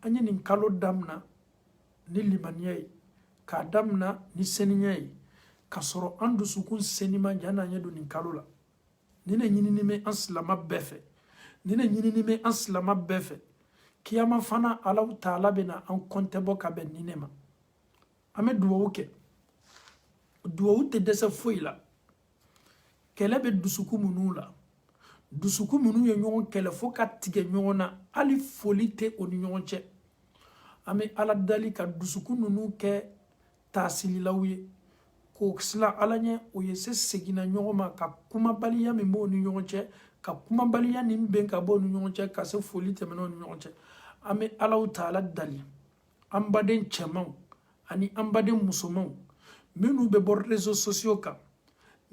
an ye nin kalo damina ni limaniya ye k'a damina ni seniya ye ka sɔrɔ an dusukun senima jan n'an ye don nin kalo la ni ne ɲinini bɛ an silama bɛɛ fɛ ni ne ɲinini bɛ an silama bɛɛ fɛ kiyama fana alaw taala bɛ na an kɔntɛ bɔ ka bɛn ni ne ma an bɛ duwawu kɛ duwawu tɛ dɛsɛ foyi la kɛlɛ bɛ dusuku minnu la dusuku minnu ye ɲɔgɔn kɛlɛ fo ka tigɛ ɲɔgɔn na hali foli tɛ o ni ɲɔgɔn cɛ an bɛ ala dali ka dusuku ninnu kɛ taasililaw ye k'o silan ala ɲɛ o ye se seginna ɲɔgɔn ma ka kumabaliya min b'o ni ɲɔgɔn cɛ ka kumabaliya nin bɛn ka bɔ o ni ɲɔgɔn cɛ ka se foli tɛmɛn'o ni ɲɔgɔn cɛ an bɛ alaw taala dali an baden cɛmanw ani an baden musomanw minnu bɛ bɔ réseaux sociaux kan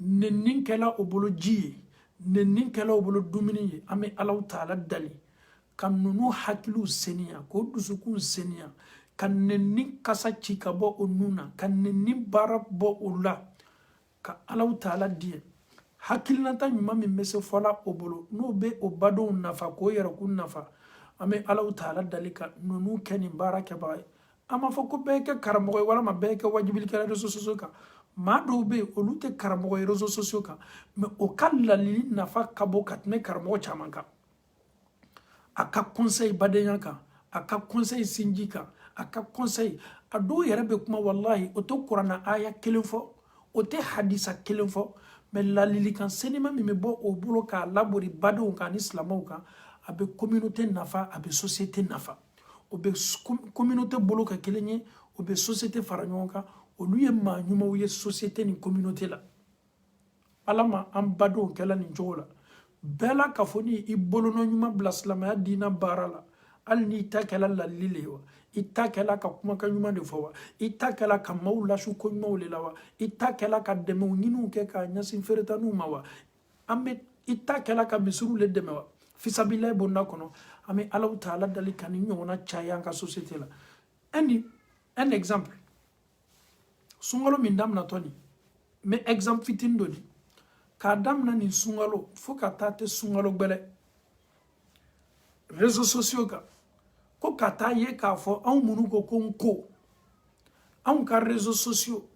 nenni kɛla o bolo ji ye nenni kɛla o bolo dumuni ye an bɛ alaw taala dali ka ninnu hakiliw seniya k'o dusukun seniya ka nenni kasa ci ka bɔ o nun na ka nenni baara bɔ o la ka alaw taala diɲɛ hakilinata ɲuman min bɛ se fɔla o bolo n'o bɛ o badenw nafa k'o yɛrɛkun nafa an bɛ alaw taala dali ka ninnu kɛ nin baara kɛbaga ye an m'a fɔ ko bɛɛ kɛ karamɔgɔ ye walama bɛɛ kɛ wajibilikɛla réseaux sociaux kan maa dɔw bɛ yen olu tɛ karamɔgɔ ye réseaux sociaux kan mais o ka lalili nafa ka bon ka tɛmɛ karamɔgɔ caman kan a ka conseil badenya kan a ka conseil sinji kan a ka conseil a dɔw yɛrɛ bɛ kuma wallahi o tɛ kuranna aya kelen fɔ o tɛ hadisa kelen fɔ mais lalilikan senima min bɛ bɔ o bolo k'a labori badenw kan ani silamɛw kan a bɛ communauté nafa a bɛ société nafa o bɛ communauté bolo ka kelen ye o bɛ société fara ɲɔgɔn kan olu ye maa ɲumanw ye société ni communauté la ala ma an badenw kɛla nin cogo la bɛɛ la ka fɔ ni i bolonɔ ɲuman bila silamɛya diina baara la hali ni i ta kɛla lalili le ye wa i ta kɛla ka kumakan ɲuman de fɔ wa i ta kɛla ka maaw lasu ko ɲumanw le la wa i ta kɛla ka dɛmɛw ɲiniw kɛ k'a ɲɛsin feeretaniw ma wa an bɛ i ta kɛla ka misiriw le dɛmɛ wa fisabilayi bonda kɔnɔ an bɛ alaw taala dali ka nin ɲɔgɔnna caya an ka société la un exemple sunkalo min daminatɔ nin n bɛ exemple fitinin dɔ di k'a damina nin sunkalo fo ka taa tɛ sunkalo gbɛlɛ réseaux sociaux kan ko ka taa ye k'a fɔ anw minnu ko n ko anw ka réseaux sociaux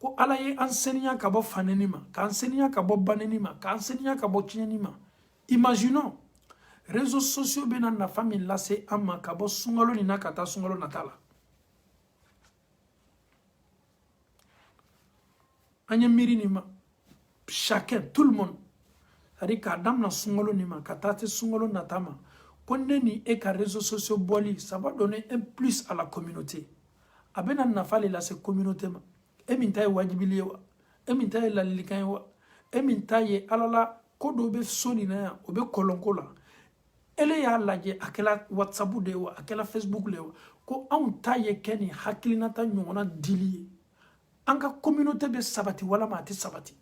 ko ala ye an seniya ka bɔ fanɛni ma k'an seniya ka bɔ banɛni ma k'an seniya ka bɔ tiɲɛni ma imaginons réseaux sociaux bɛna nafa min lase an ma ka bɔ sunkalo nin na ka taa sunkalo nata la an ye miiri nin ma chacun tout le monde c'est-à-dire k'a damina sunkalo nin ma ka taa tɛ sunkalo nata ma ko ne ni e ka réseaux sociaux bɔli ça va donner un plus à la communauté a bɛna nafa le lase communauté ma e min ta ye wajibili ye wa e min ta ye lalilikan ye wa e min ta ye ala la ko dɔ bɛ so nin na yan o bɛ kɔlɔnko la ele y'a lajɛ a kɛla whatsapp de ye wa a kɛla facebook de ye wa ko anw ta ye kɛ nin hakilinata ɲɔgɔnna dili ye an ka communauté bɛ sabati walama a tɛ sabati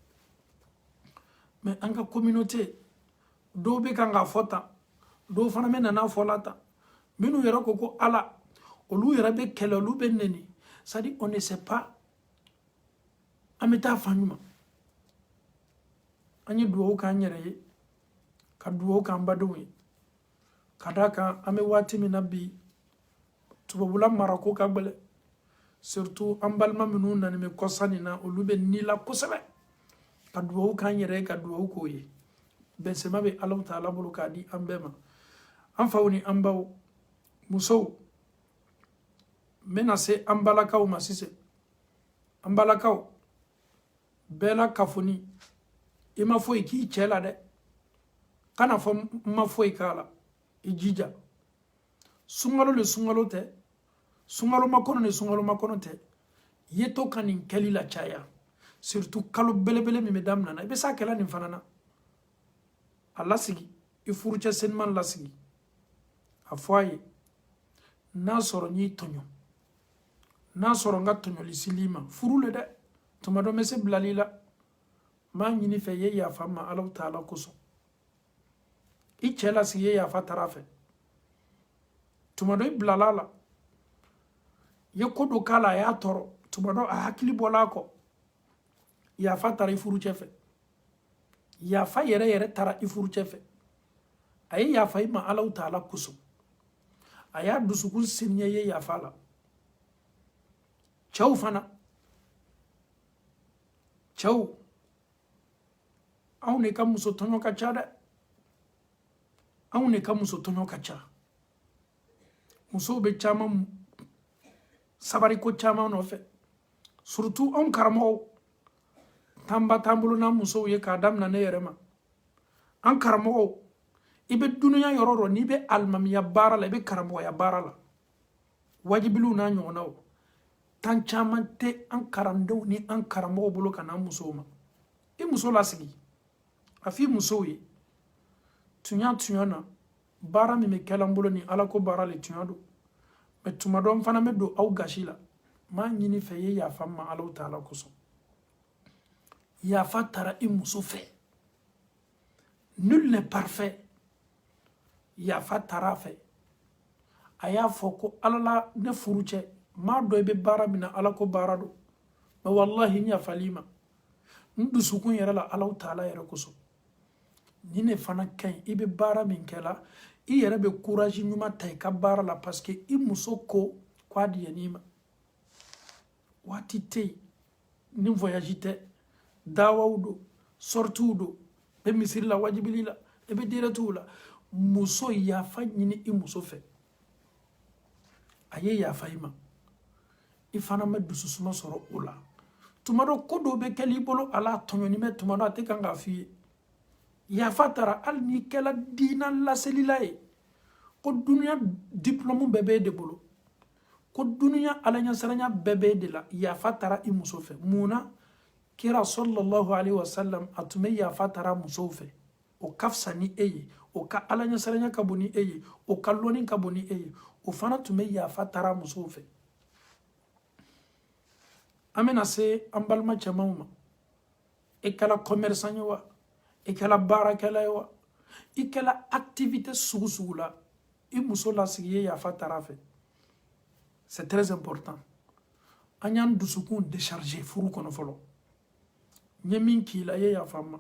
mais an ka communauté dɔw bɛ kan k'a fɔ tan dɔw fana bɛ nana fɔla tan minnu yɛrɛ ko ala olu yɛrɛ bɛ kɛlɛ olu bɛ nɛni C'est-à-dire, on ne sait pas. Ameta fanyuma. Anye duwa ka nyere ka duwa ka mbadwe. Kadaka ame wati minabi. Tubabula marako ka gbele. Surtout ambalma minu nani me kosani na olube nila kosebe. Ka duwa ka nyere ka duwa ko ye. Bensema be Allah Ta'ala bulu ka di ambema. Amfawni ambaw muso menase ambalakaw masise. Ambalakaw bela kafuni ima foi ki chela de kana fo ma foi kala ijija sungalo le sungalo te sungalo makono ne sungalo makono te yeto kanin keli la chaya surtout kalo belebele mi medam nana ibe sa kala nin fanana Allah sigi ifuruche senman la sigi afoye na soro ni tonyo na soro nga tonyo lisilima furule de tumado mese blalila ma nyini fe ye ya fama Allah Ta'ala kuso ichela si ye ya fatarafe tumado blalala ye kodo kala ya toro tumado a hakili bolako ya fatara ifuru chefe ya fa yere tara ifuru chefe ayi ya fa ima Allah Ta'ala kuso aya dusukun sinye ye ya fala chaw fana chaw aune ka muso tonyo kacha de aune ka muso tonyo kacha muso be chama sabari ko chama no fe surtout on karamo tamba tambulu na muso ye ka dam na ne yerema an karamo ibe dunya yororo ni be almamiya bara la ibe karamo ya bara la wajibilu na nyona o tan chamante an karando ni an karamo bulu kana muso ma e muso la sigi afi muso ye tunya bara mi me kelambolo ni ala ko bara le tunya do me tumadon fana me do au gashila ma nyini fe ye ya famma Allah Ta'ala kuso ya fatara i muso fe nul n'est parfait ya fatara fe aya foko alala ne furuche ma do be bara mina ala ko bara do ma wallahi nya falima ndu sukun yara la Allah Ta'ala yara kuso ni ne fana kan ibe bara min kela i yara be courage nyuma tay ka bara la parce que i muso ko kwa di yanima wati te ni voyage te dawawdo sortudo be misiri la wajibili la e be diratu la muso ya fa nyini i muso fe aye ya fa ima i fana me dususuma soro ola tumado kodo be keli bolo ala tonyoni me tumado ate kanga fi ya fatara al ni kela dina la selilaye ko dunya diplôme bebe de bolo ko dunya alanya saranya bebe de la ya fatara i muso fe muna kira sallallahu alaihi wasallam atume ya fatara muso fe o kafsani eye o ka alanya saranya kabuni eye o kalloni kabuni eye o fana tume ya fatara muso fe amena se ambalma chamauma e kala commerçant wa e kala barakala wa e kala activité sugusugula i muso la sigiye ya fatara fe c'est très important anyan dusukun décharger furu kono folo nyemin kila ye ya fama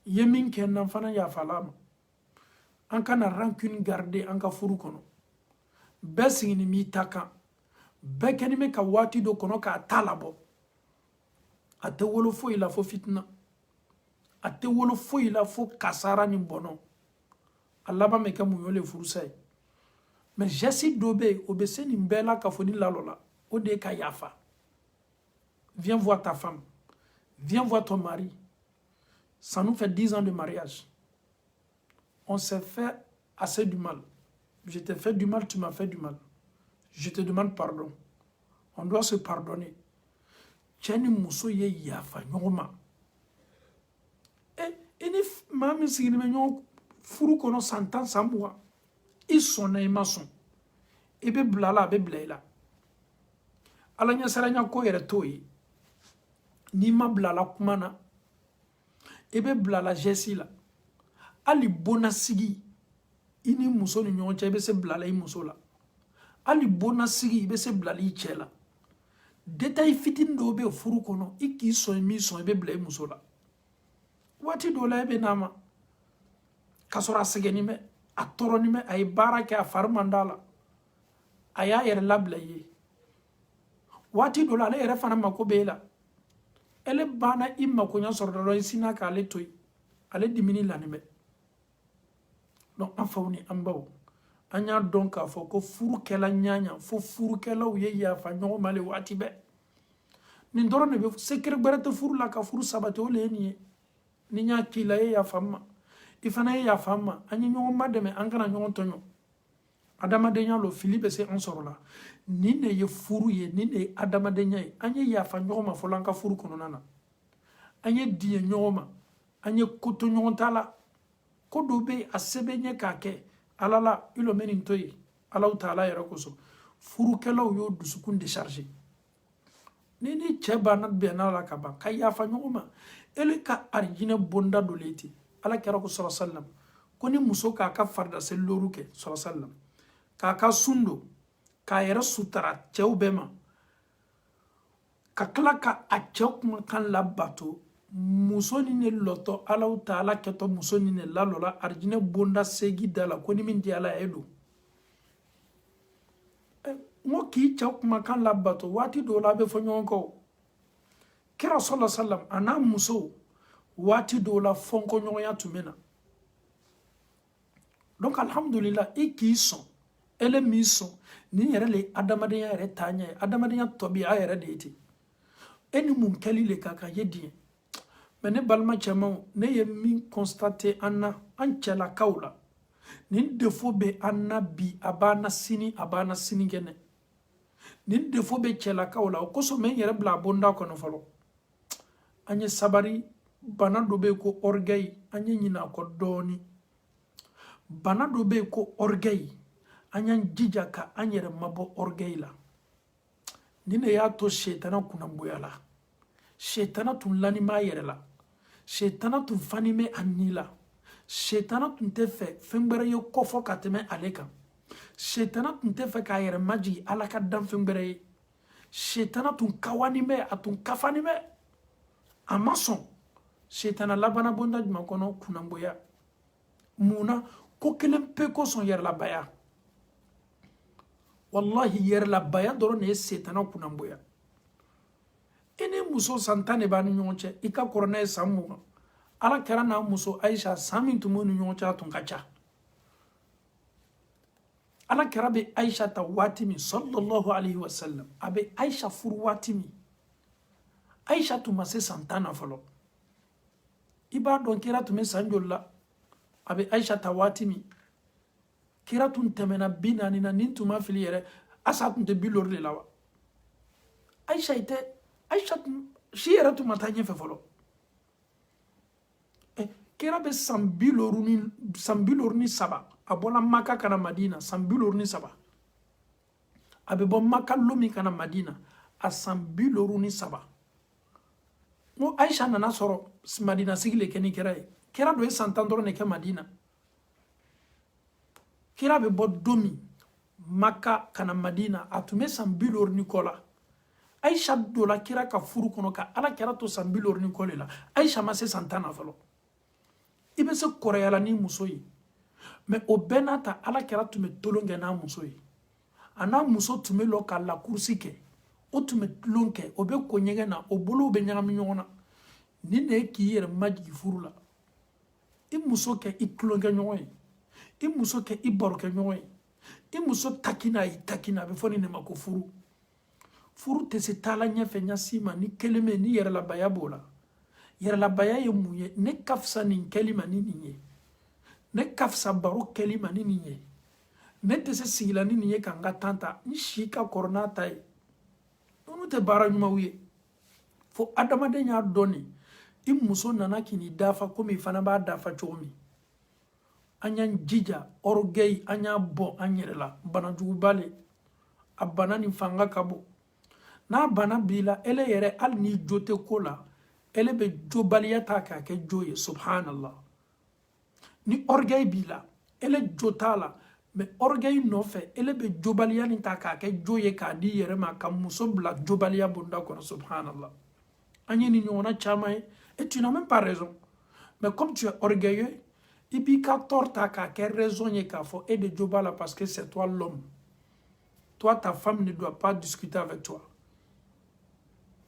yemin kenan fana ya falama an kana rancune garder an ka furu kono besini mi taka bekeni me ka wati do kono ka talabo ate wolo fo ila fo fitna ate wolo fo ila fo kasara ni bono Allah ba me ka mu yole furusai mais jesi dobe obeseni mbela ka foni lalola o de ka yafa viens voir ta femme viens voir ton mari ça nous fait 10 ans de mariage on s'est fait assez du mal je t'ai fait du mal tu m'as fait du mal je te demande pardon on doit se pardonner chani muso ye yafa nyoma ini mami sigini me nyon furu kono santan samwa isona imason ebe blala be blela alanya saranya ko yere toyi ni ma blala kumana ebe blala jesila ali bona sigi ini muso ni nyon che be se blala i muso la ali bona sigi be se blala i chela détail fitin do be furu kono iki so mi so be bla musola wati do la be nama kasora segeni me atoroni me ay baraka a farmandala aya yer labla yi wati do la le ere fana mako bela ele bana imma ko nya sordo do sina ka le toy ale dimini lanime donc en fawni ambaw anya donc a fo ko furu kela nyanya fo furu kela u ye ya fa nyogo male wati be ni ndoro ne be secret berete furu la ka furu sabate o le ni nya kila ye ya fama ifana ye ya fama anyi nyogo mademe angana nyogo tonyo adama de nya lo philippe se on soro la ni ne ye furu ye ni ne adama de nya anyi ya fa nyogo ma fo lanka furu kono nana anyi die nyogo ma anyi koto nyogo tala ko do be asebe nye ka ke alala ilo menin toyi alaw taala yara koso furu kelaw yo dusukun décharger ni cheba na be na la kaba kaya fa nyoma ele ka arjina bonda do leti ala kera ko sallallahu alaihi wasallam ko ni muso ka ka farda se loruke sallallahu alaihi wasallam ka sundo ka yara sutara chew bema ka kala ka a chew kan labato muso ni ne loto alaw taala keto muso ni ne lalola arjina bonda segi dala ko ni min di ala edo mo ki chak makan labato wati do la be fonyon ko kira sallallahu alaihi wasallam ana muso wati do la fonko nyon ya tumena donc alhamdulillah iki son ele mi son ni yere le adamade ya yere tanya adamade ya tobi a yere deeti eni mum kali le kaka yedi mais ne balma chama ne ye min constater anna an chela kaula nin defo be anna bi abana sini gene nin defo be chela kaula ko so men yere bla bonda ko no falo anye sabari bana do be ko orgueil anye nyina ko doni bana do be ko orgueil anyan jija ka anyere mabo orgueil la nine ya to shetana kunamboyala shetana tun lani ma yere la shetana tun fani me anila shetana tun te fe fengbere yo kofo kateme aleka shetana tun te fe ka yere maji alaka dan fengbere shetana tun kawani me atun kafani me amason shetana labana bonda juma kono kunamboya muna ko kelen pe ko son yere la baya wallahi yere la baya doro ne shetana kunamboya ene muso santane ba ni nyonche ika korona samu ala kera na muso Aisha sami tumu ni nyonche tun kacha ala kera be Aisha ta watimi sallallahu alaihi wasallam abe Aisha furu watimi Aisha tuma se santana folo iba don kera tume sanjolla abe Aisha ta watimi kera tun temena binani na nintuma fili yere asa tun te bilor le lawa Aisha ite Aisha si yere tuma ta nyefe folo kera be sambilorni saba abola Maka kana Madina sambilorni saba abe bo Maka lomi kana Madina a sambilorni saba mo Aisha nana soro Madina sigile keni kera do santandoro ne ke Madina kera be bo domi Maka kana Madina atume sambilorni kola Aisha dola kira ka furu kono ka ala kera to sambilorni kolela Aisha ma se santana folo ibe se koreala ni muso yi mais o benata ala kera tume tolonge na muso yi ana muso tume lo ka la kursi ke o tume lonke o be ko nyege na o bolo be nyanga mi nyona ni ne ki yere maji furula i muso ke i klonge nyoy i muso ke i boroke nyoy i muso takina be foni ne mako furu te se tala nya fe nya sima ni keleme ni yere la bayabola yere la baya ye muye ne kafsa ni kelima ni ninye ne kafsa baro kelima ni ninye ne te se sigila ni ninye kanga tanta ni shika korona tai onu te bara nyuma wiye fo adama de nya doni i muso nana kini dafa komi fana ba dafa chomi anyan jija orgueil anya bo anyere la bana jugubale abana ni fanga kabo na bana bila ele yere al ni jote kola ele be jobaliyata ka ke joye subhanallah ni orgueil bila ele jotala mais orgueil no fait ele be jobaliya ni ta ka ke joye ka di yere ma ka muso bla jobaliya bunda ko subhanallah anye ni nyona chama et tu n'as même pas raison mais comme tu es orgueilleux et puis ka torta ka ke raison ye ka fo et de jobala parce que c'est toi l'homme. Toi ta femme ne doit pas discuter avec toi.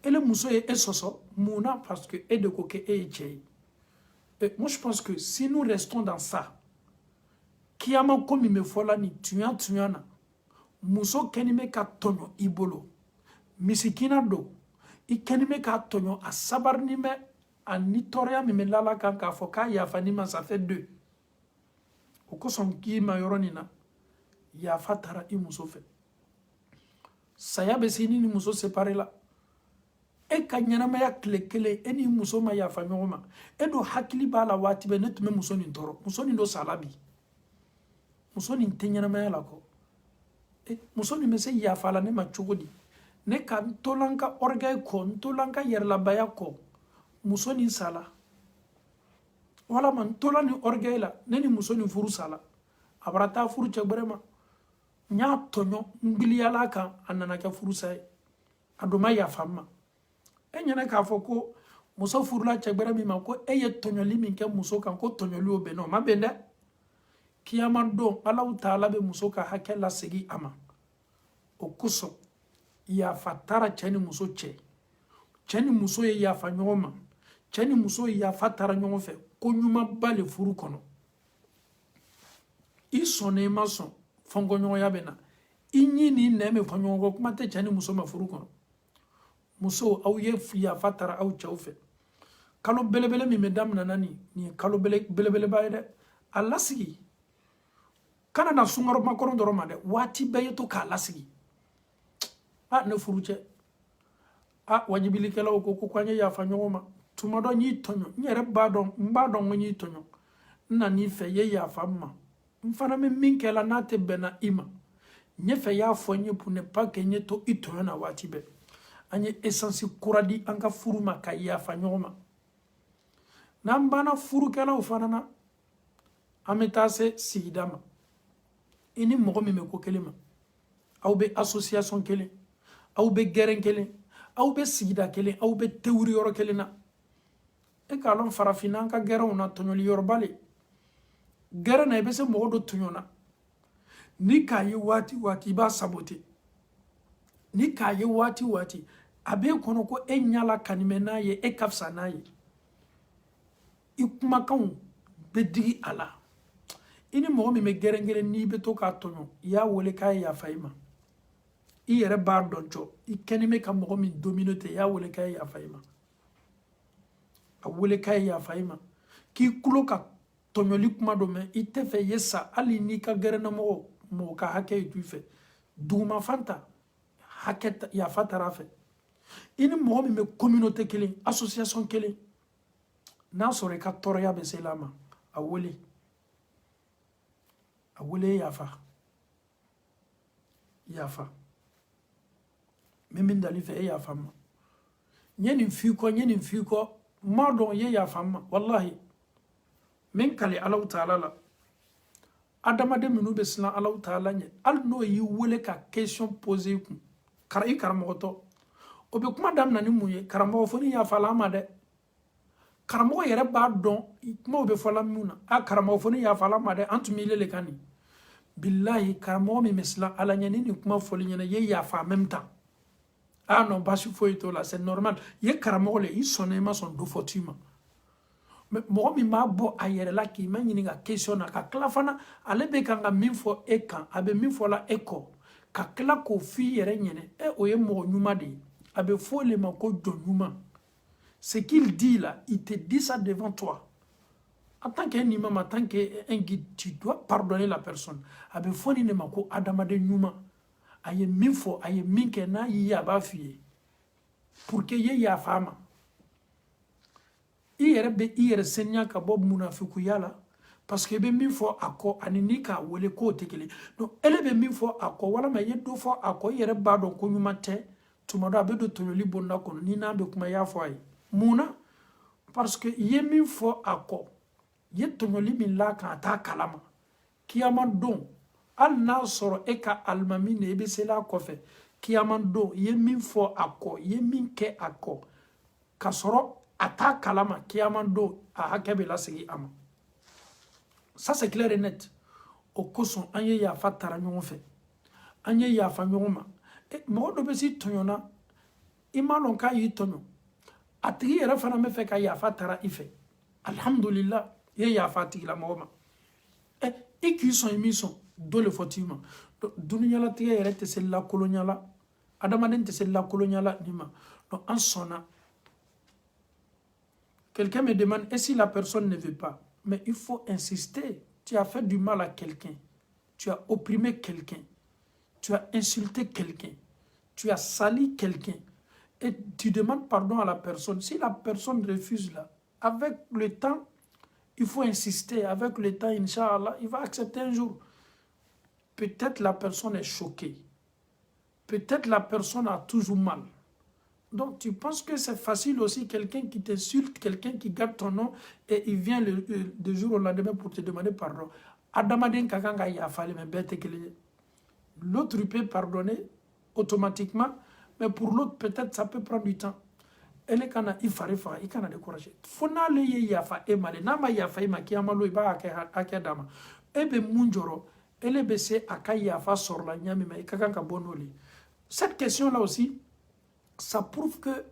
Et le muso est soso mouna parce que et de koke et tchei. Et moi je pense que si nous restons dans ça kiyama komi me fola ni tuyana muso kenime ka tonyo ibolo misikina do i kenime ka tonyo a sabarni me a nitoria me lala kan ka fo ka yafa ni ma ça fait 2 o ko son ki ma yoroni na yafa tara i muso fe saya be sini ni muso séparé la e ka nyana ya kele eni muso ma yafa nyoma e do hakili bala wati be net me muso ni toro muso ni do salabi muso ni tenyana ma la ko muso ni mese yafa la ne ma chugodi ne ka tolanka orgay ko tolanka yerla baya ko muso ni sala wala man tolani orgay la ne ni muso ni furu sala abrata furu chebrema nya tonyo ngiliyala ka anana ka furu sai adoma yafa ma nyana ka fo ko muso furu la chebrema mi ma ko eye tonyo limi ke muso kan ko tonyo li obe no mabende kiyama don Allah taala be muso ka hakela sigi ama o kuso ya fatara chani muso chani muso ya fa nyoma chani muso ya fatara nyoma fe ko nyuma bale furu kono isone maso fongo nyoya ya bena inyi ni neme fanyo ko kuma te chani muso ma furu kono muso au ye ya fatara au chaufe kalo belebele mi medam nanani ni kalo belebele bayde Allah sigi kana na sungaro makoro ndoro made wati bayeto ka lasigi ne furuche wajibili kala ko kwanye ya fanyoma tumado nyi tonyo nyere mbadon nyi tonyo na ni fe ye ya famma mfana me minkela na te bena ima nye fe ya fonye pour ne pas que nye to itoyo na wati be anye essence kuradi anka furuma ka ya fanyoma na mbana furu kala ufanana ametase sigidama ini mogo mi me ko kelema aw be association kele aw be geren kele aw be sigida kele aw be tewri yoro kele na e kalon farafina ka geren na tonyoli yorbale geren na be se mogo do tonyona ni kayi wati ba sabote ni kayi wati abe kono ko e nyala kanimena ye e kafsa na ye ikuma kan be digi ala ini mogo mi me gerengere ni be to ka tonyo ya wole ka ya faima i yere ba doncho i kenime ka mogo mi dominote ya wole ka ya faima a wole ka ya faima ki kulo ka tonyo li kuma do me i te fe yesa ali ni ka gerena mogo ka hake itu fe duma fanta hake ya fatara fe ini mogo mi me communauté kelen association kelen na sore ka toroya be selama a wole yafa mimi ndali fe yafa ma nyeni fiko mardon ye yafa ma wallahi min kali Allah taala la adama de minu be sina Allah taala nye al no yi wole ka question poser ku karamo to obe kuma dam nani muye karamo foni yafa la ma de karamo yere ba don kuma obe fola muna karamo foni yafa la ma de antumile le kani billahi karamo mi mesla ala nyani ni kuma foli nyana ye yafa en même temps non basi foi to la c'est normal ye karamo le i sonne ma son do fotima mais mo mi ma bo ayere la ki ma nyini nga question na ka klafana ale be kanga min fo e kan abe min fo la eko ka kla ko fi yere nyene o ye mo nyuma de abe fo le ma ko do nyuma ce qu'il dit là il te dit ça devant toi. En tant qu'un imam, en tant qu'un guide, tu dois pardonner la personne. Abe foni ne mako adama de nyuma. Aye minfo, aye minke na yi abafiye. Pour que ye ya fama. Iyere senya ka bob munafiku yala. Parce que be minfo ako aninika wele ko tekele. Donc ele be minfo ako wala ma ye do fo ako yere bado ko nyuma te. Tumado abe do tonyoli bonna kono ni na be kuma ya fo ay. Muna parce que ye minfo ako ye tonyoli min la ka ta kalama kiyama don al n'a sɔrɔ e ka alimami de e bɛ se la kɔfɛ kiyaman don i ye min fɔ a kɔ i ye min kɛ a kɔ ka sɔrɔ a t'a kalama kiyaman don a hakɛ bɛ lasegin a ma ça c'est clair et net o kosɔn an ye yafa tara ɲɔgɔn fɛ an ye yafa ɲɔgɔn ma mɔgɔ dɔ bɛ s'i tɔɲɔna i m'a dɔn k'a y'i tɔɲɔ a tigi yɛrɛ fana bɛ fɛ ka yafa tara i fɛ alhamdulillah i ye yafa a tigilamɔgɔ ma i k'i sɔn i m'i sɔn dɔ le fɔ t'i ma duniyalatigɛ yɛrɛ tɛ se lakolonya la adamaden tɛ se lakolonya la ni ma donc an sɔnna quelqu'un me demande et si la personne ne veut pas mais il faut insister tu as fait du mal à quelqu'un tu as opprimé quelqu'un tu as insulté quelqu'un tu as sali quelqu'un et tu demandes pardon à la personne si la personne refuse là avec le temps il faut insister avec le temps Inch'Allah il va accepter un jour peut-être la personne est choquée peut-être la personne a toujours mal donc tu penses que c'est facile aussi quelqu'un qui t'insulte quelqu'un qui garde ton nom et il vient le jour au lendemain pour te demander pardon adamaden ka kan ka yafale mais bɛɛ tɛ kelen ye l'autre peut pardonner automatiquement mais pour l'autre peut-être ça peut prendre du temps ele kana i fari faga i kana décourager fo n'ale ye yafa e ma de n'a ma yafa e ma kiyama lo i b'a hakɛ d'a ma e bɛ mun jɔrɔ ele bɛ se a ka yafa sɔrɔ la ɲa min ma i ka kan ka bɔ n'o le cette question là aussi ça prouve que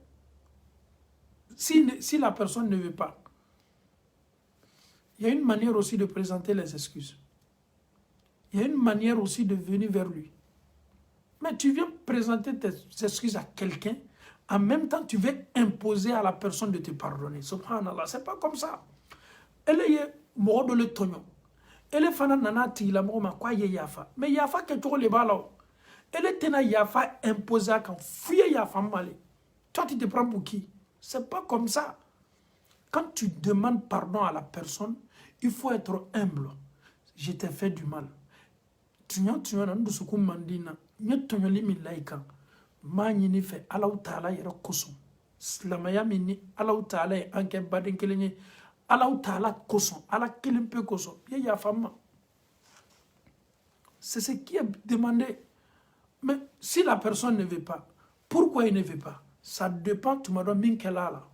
si la personne ne veut pas il y a une manière aussi de présenter les excuses il y a une manière aussi de venir vers lui mais tu viens présenter tes excuses à quelqu'un en même temps tu veux imposer à la personne de te pardonner subhanallah c'est pas comme ça ele ye mɔgɔ dɔ le tɔɲɔ ele fana nana tigilamɔgɔ ma k'a ye yafa mais yafa kɛcogo le b'a la o ele tɛna yafa imposer a kan f'i ye yafa ma le toi tu te prends pour qui c'est pas comme ça quand tu demandes pardon à la personne il faut être humble je t'ai fait du mal tuɲɔ na n dusukun man di n na n ye tɔɲɔli min la i kan m'a ɲini fɛ Alahu Taala yɛrɛ kosɔn silamɛya min ni Alahu Taala ye an kɛ baden kelen ye Alahu Taala kosɔn Ala kelen pe kosɔn i ye yafa n ma c'est ce qui est demandé mais si la personne ne veut pas pourquoi il ne veut pas ça dépend tuma dɔn min kɛla la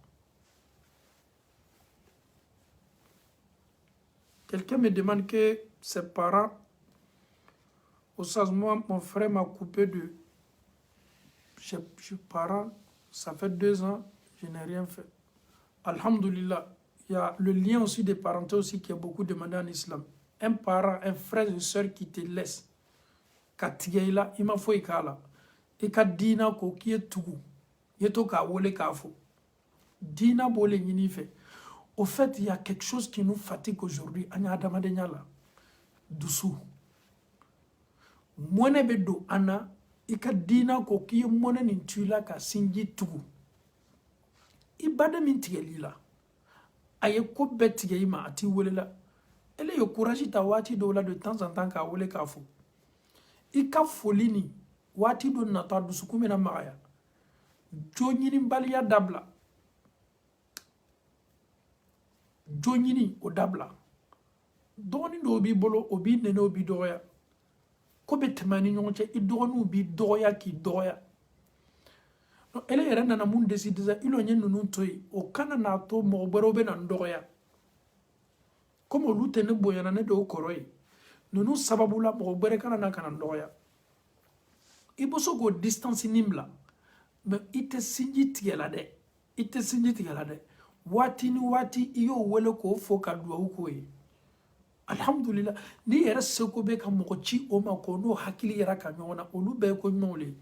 quelqu'un me demande que ses parents au sens moi mon frère m'a coupé de je suis parent ça fait 2 ans je n'ai rien fait alhamdulillah il y a le lien aussi des parentés aussi qui est beaucoup demandé en islam un parent un frère une soeur qui te laisse ka tigɛ i la i ma foyi k'a la i ka diina ko k'i ye tugu i ye to k'a wele k'a fɔ diina b'o le ɲini i fɛ au fait il y a quelque chose qui nous fatigue aujourd'hui an ya adamadenya la dusu mɔnɛ bɛ don an na i ka diina ko k'i ye mɔnɛ nin tu i la ka sinji tugu i baden min tigɛli la a ye ko bɛɛ tigɛ i ma a t'i wele la ele ye courage ta waati dɔw la de temps en temps k'a wele k'a fɔ i ka foli nin waati dɔ nata dusukun bɛna magaya jo ɲinibaliya dabila jo ɲini o dabila dɔgɔnin dɔw b'i bolo o b'i nɛnɛ o b'i dɔgɔya ko bɛ tɛmɛ ni ɲɔgɔn cɛ i dɔgɔninw b'i dɔgɔya k'i dɔgɔya ele yɛrɛ nana mun décider sa ilo ɲɛ ninnu to yen o kana n'a to mɔgɔ wɛrɛw bɛ na n dɔgɔya comme olu tɛ ne bonyana ne de y'o kɔrɔ ye ninnu sababu la mɔgɔ wɛrɛ kana na ka na n dɔgɔya i bɛ se k'o distance nin bila mais i tɛ sinji tigɛ la dɛ i tɛ sinji tigɛ la dɛ waati ni waati i y'o wele k'o fo ka duwawu k'o ye alhamdulillah ni yɛrɛ seko bɛ ka mɔgɔ ci o ma k'o n'o hakili yɛrɛ ka ɲɔgɔn na olu bɛɛ ye ko ɲumanw le ye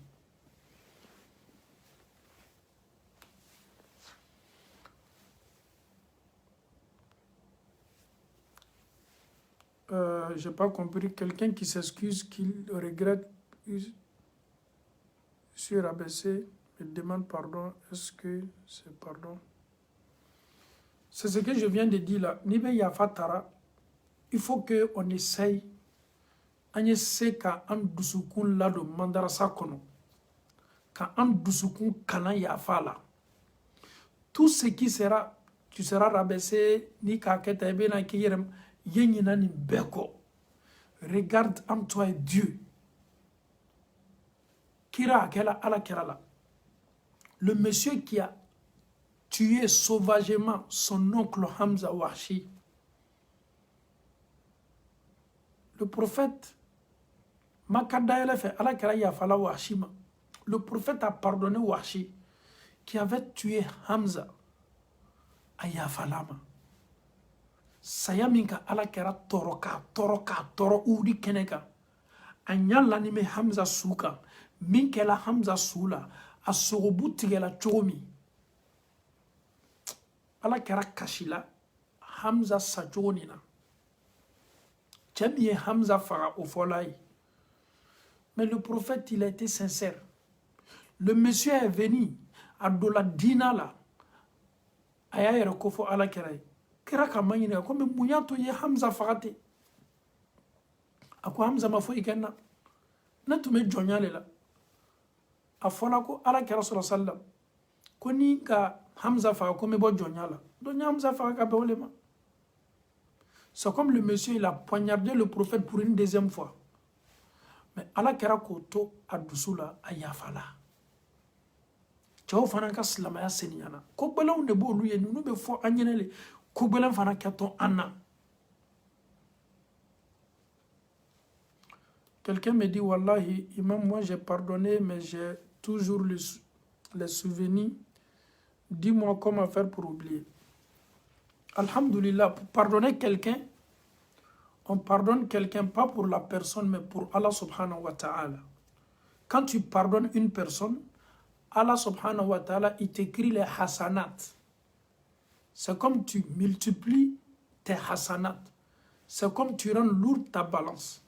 j'ai pas compris quelqu'un qui s'excuse qu'il regrette sur rabaissé me demande pardon est-ce que c'est pardon c'est ce que je viens de dire là ni bɛ yafa tara il faut que on essaye an ye se ka an dusukun ladon mandarasa kɔnɔ ka an dusukun kalan yafa la tout ce qui sera tu seras rabaissé ni k'a kɛ tan i bɛna k'i yɛrɛ ye ɲina nin bɛɛ kɔ regarde en toi Dieu. Kira akela ala kirala. Le monsieur qui a tué sauvagement son oncle Hamza Wahshi. Le prophète Makadaïla fait ala kira yafala Wahshi ma. Le prophète a pardonné Wahshi qui avait tué Hamza a yafalama. Saya minka ala kira toro udi keneka. Anyal l'anime Hamza souka. Minkela Hamza soula. A sorobu tigela chomi. Ala kira kashila. Hamza sajonina. Tchemie Hamza fara au folai. Mais le prophète, il a été sincère. Le monsieur est venu à Dola Dina là. Aya yere kofo ala kirai. Kira kama yine ko me munyato ye Hamza farate. Ako Hamza mafo ikenna. Na tume jonyale la. Afola ko ala kira sallam. Ko ni ka Hamza fa ko me bo jonyala. Donc Hamza fa ka be olema. C'est comme le monsieur il a poignardé le prophète pour une deuxième fois. Mais ala kira koto adusula ayafala. Tchaw fana ka silamaya seniyana. Ko belaw ne bo lu ye nu be fo anyenele. Ko belan fana katon anna. Quelqu'un me dit wallahi imam moi j'ai pardonné mais j'ai toujours les souvenirs. Dis-moi comment faire pour oublier. Alhamdulillah, pour pardonner quelqu'un, on pardonne quelqu'un pas pour la personne mais pour Allah subhanahu wa ta'ala. Quand tu pardonnes une personne, Allah subhanahu wa ta'ala, il t'écrit les hasanat. C'est comme tu multiplies tes hasanat. C'est comme tu rends lourde ta balance.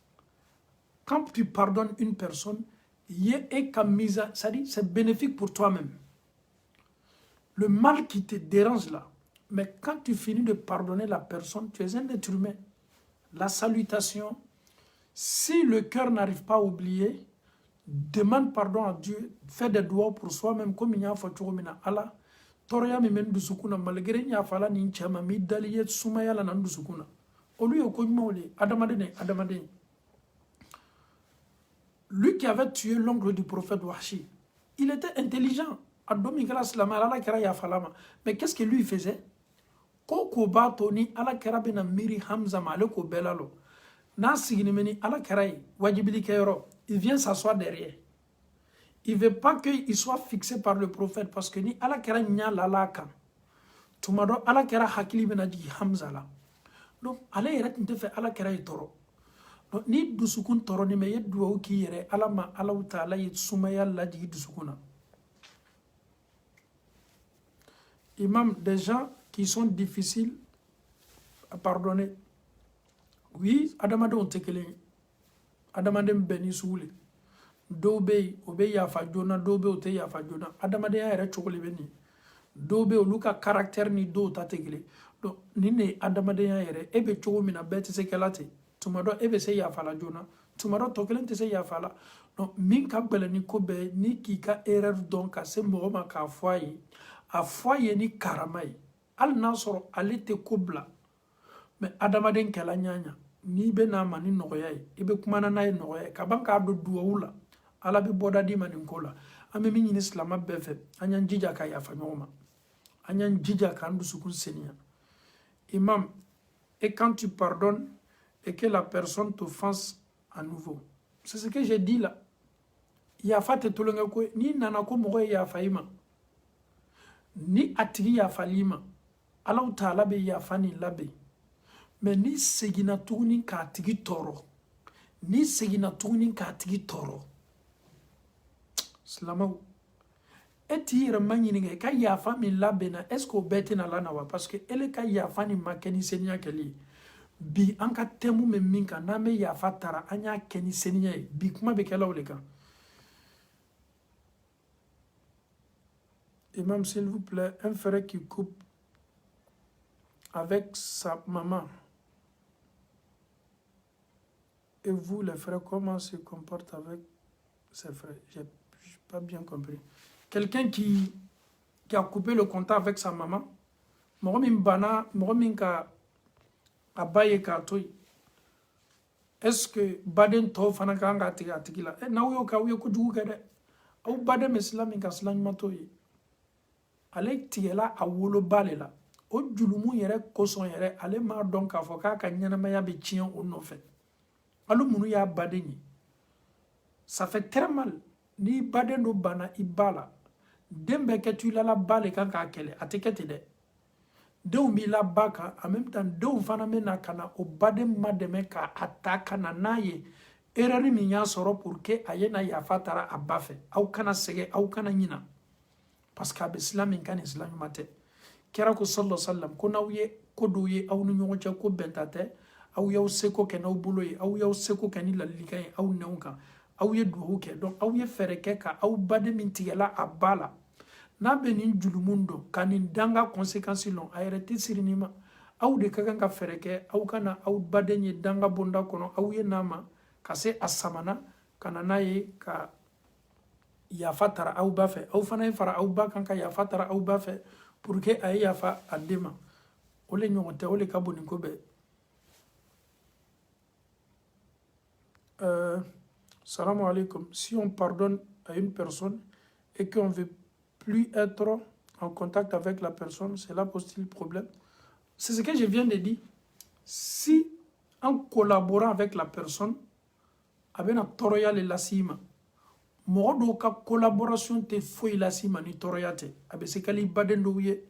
Quand tu pardonnes une personne, c'est bénéfique pour toi-même. Le mal qui te dérange là, mais quand tu finis de pardonner la personne, tu es un être humain. La salutation, si le cœur n'arrive pas à oublier, demande pardon à Dieu, fais des doigts pour soi-même comme il y a fait Allah. Toria mi men dusukuna malgré nya fala ni chama mi daliye sumaya la nan dusukuna. Olu yo ko mawli adamade. Lui qui avait tué l'oncle du prophète Wahshi, il était intelligent. Mais qu'est-ce que lui faisait? Koko ba toni ala karabe na miri Hamza maleko belalo. Na signi ala karai wajibili kayoro. Il vient s'asseoir derrière. Il ne veut pas qu'il soit fixé par le prophète parce que ni ala kara nya lalaka. Tumado ala kara hakili benaji Hamza la. Donc ala yere tinte fait ala kara toro. Donc ni dusukun toro ni me yedwa ki yere ala ma ala taala yit sumaya la ji dusukuna. Imam, des gens qui sont difficiles à pardonner. Oui, adamade on tekele. Adamade mbeni soule. Dobe obe ya fa jona dobe ote ya fa jona adamade ya ere chokole beni dobe oluka caractère ni do tategele do nine adamade ya ere ebe choko mina beti se kelate tumado ebe se ya fala jona tumado tokelente se ya fala no min ka bele ni ko be ni ki ka erreur donc se mo ma ka foyer a foyer ni karamai al nasoro alite kobla mais adamade kala nyanya ni be na mani nogoyai ebe kumana na nogoyai kabanka do duwula ala bi boda di maninkola ame mi ni islam befe anyan jija ka ya fanyoma anyan jija ka ndu sukun senia imam et quand tu pardonnes et que la personne t'offense à nouveau c'est ce que j'ai dit là ya fate tolonga ko ni nana ko mo ya faima ni atigi ya falima ala taala be ya fani labe mais ni segina tuguni ka tigi toro ni segina tuguni ka tigi toro Slamaou. Et tu remagnes que ya fami labena est-ce que bête na la nawa parce que elle ka ya fani makeni senya keli bi anka temu me minka na me ya fatara anya keni senya bi kuma be kala oleka. Imam s'il vous plaît, un frère qui coupe avec sa maman et vous les frères comment se comporte avec ses frères? J'ai pas bien compris. Quelqu'un qui a coupé le contact avec sa maman, Mogomin Bana, Mogomin ka abaye ka toy. est-ce que baden to fana kan ka tigɛ a tigi la n'aw y'o kɛ aw ye kojugu kɛ dɛ aw baden bɛ sila min ka sila ɲuman t'o ye ale tigɛla a woloba le la o julumu yɛrɛ kosɔn yɛrɛ ale m'a dɔn k'a fɔ k'a ka ɲɛnamaya bɛ tiɲɛ o nɔfɛ alu minnu y'a baden ye ça fait très mal ni baden do bana i ba la den bɛɛ kɛ tu la ba le kan k'a kɛlɛ a tɛ kɛ ten dɛ denw b'i la ba kan en même temps denw fana bɛ na ka na o baden ma dɛmɛ k'a ta ka na n'a ye erreur min y'a sɔrɔ pour que a ye na yafa taara a ba fɛ aw kana sɛgɛn aw kana ɲina parce que a bɛ sila min kan nin sila ɲuman tɛ kira ko sallallahu alaihi wasallam ko n'aw ye ko dɔw ye aw ni ɲɔgɔn cɛ ko bɛnta tɛ aw y'aw seko kɛ n'aw bolo ye aw y'aw seko kɛ ni ladilikan ye aw nɛnw kan aw ye duwawu kɛ donc aw ye fɛɛrɛ kɛ ka aw baden min tigɛla a ba la n'a bɛ nin julumun dɔn ka nin danga conséquence lɔn a yɛrɛ tɛ siri nin ma aw de ka kan ka fɛɛrɛ kɛ aw kana aw baden ye danga bonda kɔnɔ aw ye n'a ma ka se a samana ka na n'a ye ka yafa tara aw ba fɛ aw fana ye fara aw ba kan ka yafa tara aw ba fɛ pour que a ye yafa a den ma o le ɲɔgɔn tɛ o le ka bon nin ko bɛɛ salam alaikum. Si on pardonne à une personne et qu'on ne veut plus être en contact avec la personne, cela pose-t-il problème? C'est ce que je viens de dire. Si en collaborant avec la personne, avec la toroya le lasima, mɔgɔ ka collaboration te foyi lasima ni toroya tɛ a bɛ se kɛli baden dɔw ye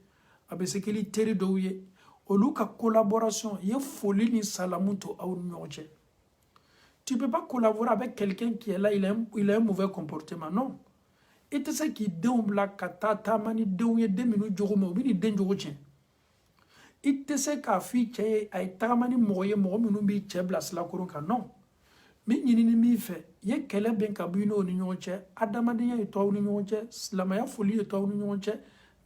a bɛ se kɛli teri dɔw ye olu ka collaboration ye foli ni salamu to aw ni ɲɔgɔn cɛ. Tu ne peux pas collaborer avec quelqu'un qui est là, il a un mauvais comportement. Non. Et tu sais qu'il donne la kata, mani donne des minutes de jour, mais il donne du tien. Et tu sais qu'à fi tché, ay tamani moye minu bi tché blas la kuruka. Non. Mais il n'y a mi fait. Ye kele ben kabuino ni nyonche, adamadiya et toi ni nyonche, slamaya folie et toi ni nyonche,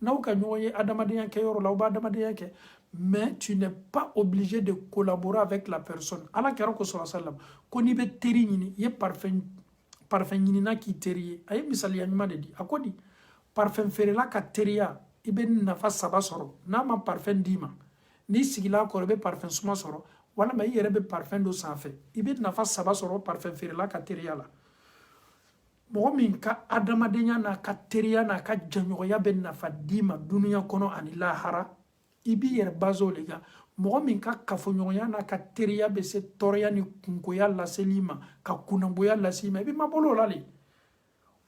nauka nyoye adamadiya ke yoro lauba adamadiya ke. Mais tu n'es pas obligé de collaborer avec la personne. Allah kera ko sallallahu alayhi wa sallam, ko ni be teri ñini, ye parfum ñinina ki teri ye. Aye misaliya ñuma de di. Ako di, parfum ferela ka teriya, ibe nafa saba soro. Na ma parfum dima. Ni sigila ko be parfum suma soro, wala ma yere be parfum do sanfɛ. Ibe nafa saba soro parfum ferela ka teriya la. Mɔgɔ min ka adamadenya na ka teriya na ka janɲɔgɔnya be nafa dima dunuya kɔnɔ ani lahara. Ibi yɛrɛ bazo le kan mɔgɔ min ka kafoɲɔgɔnya n'a ka teriya bɛ se tɔɔrɔya ni kungoya laseli ma ka kunnangoya lasi ma i bɛ mabolo o la le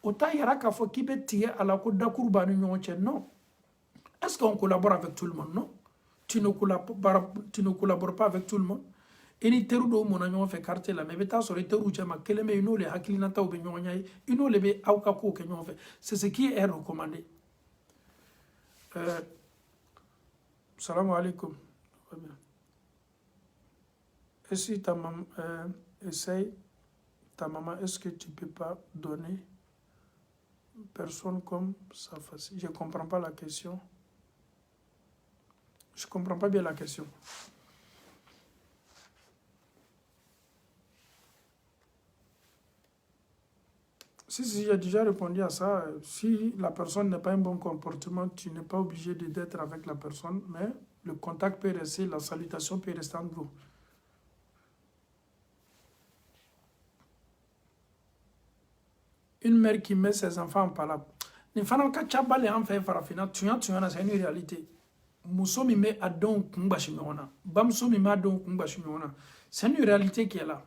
o t'a yira k'a fɔ k'i bɛ tigɛ a la ko dakuru b'a ni ɲɔgɔn cɛ non est-ce qu'on collabore avec tout le monde non tu ne collabores pas avec tout le monde i ni teri dɔw mɔna ɲɔgɔn fɛ quartier la mais i bɛ taa sɔrɔ i teriw cɛ ma kelen bɛ yen n'o le hakilinataw bɛ ɲɔgɔn ɲɛ i n'o le bɛ aw ka kow kɛ ɲɔgɔn fɛ c'est ce qui est recommandé Salam alaikum. Et si ta maman essaye, ta maman, est-ce que tu ne peux pas donner personne comme ça facile? Je ne comprends pas la question. Je ne comprends pas bien la question. Si j'ai déjà répondu à ça, si la personne n'a pas un bon comportement, tu n'es pas obligé d'être avec la personne, mais le contact peut rester, la salutation peut rester entre vous. Une mère qui met ses enfants en palabre. Ni fana ka chabale en fait farafina tuya na c'est une réalité. Muso mi me adon kumba shimiona. Bamso mi ma adon kumba shimiona. C'est une réalité qui est là.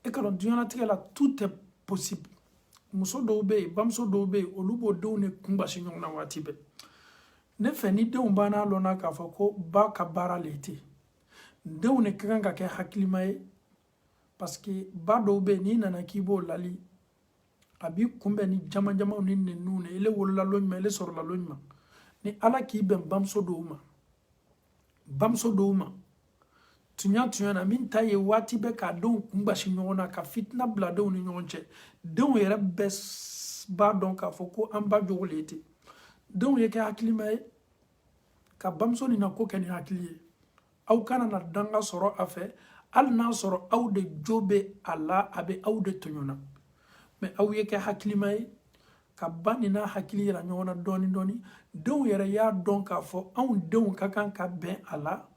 Et quand on dit tout est possible. Muso dɔw bɛ yen bamuso dɔw bɛ yen olu b'o denw de kun basi ɲɔgɔn na waati bɛɛ ne fɛ ni denw banna lɔnna k'a fɔ ko ba ka baara le tɛ denw de ka kan ka kɛ hakilima ye parce que ba dɔw bɛ yen n'i nana k'i b'o lali a b'i kunbɛn ni jama-jamaw ni nɛniw de ele wolola lɔ ɲuman ele sɔrɔla lɔ ɲuman ni ala k'i bɛn bamuso dɔw ma tunya na min ta ye waati bɛɛ k'a denw kun basi ɲɔgɔn na ka fitina bila denw ni ɲɔgɔn cɛ denw yɛrɛ bɛɛ b'a dɔn k'a fɔ ko an ba jogo le tɛ denw ye kɛ hakilima ye ka bamuso nin na ko kɛ ni hakili ye aw kana na danga sɔrɔ a fɛ hali n'a sɔrɔ aw de jo bɛ a la a bɛ aw de tɔɲɔna mais aw ye kɛ hakilima ye ka ba nin n'a hakili yira ɲɔgɔn na dɔɔni dɔɔni denw yɛrɛ y'a dɔn k'a fɔ anw denw ka kan ka bɛn a la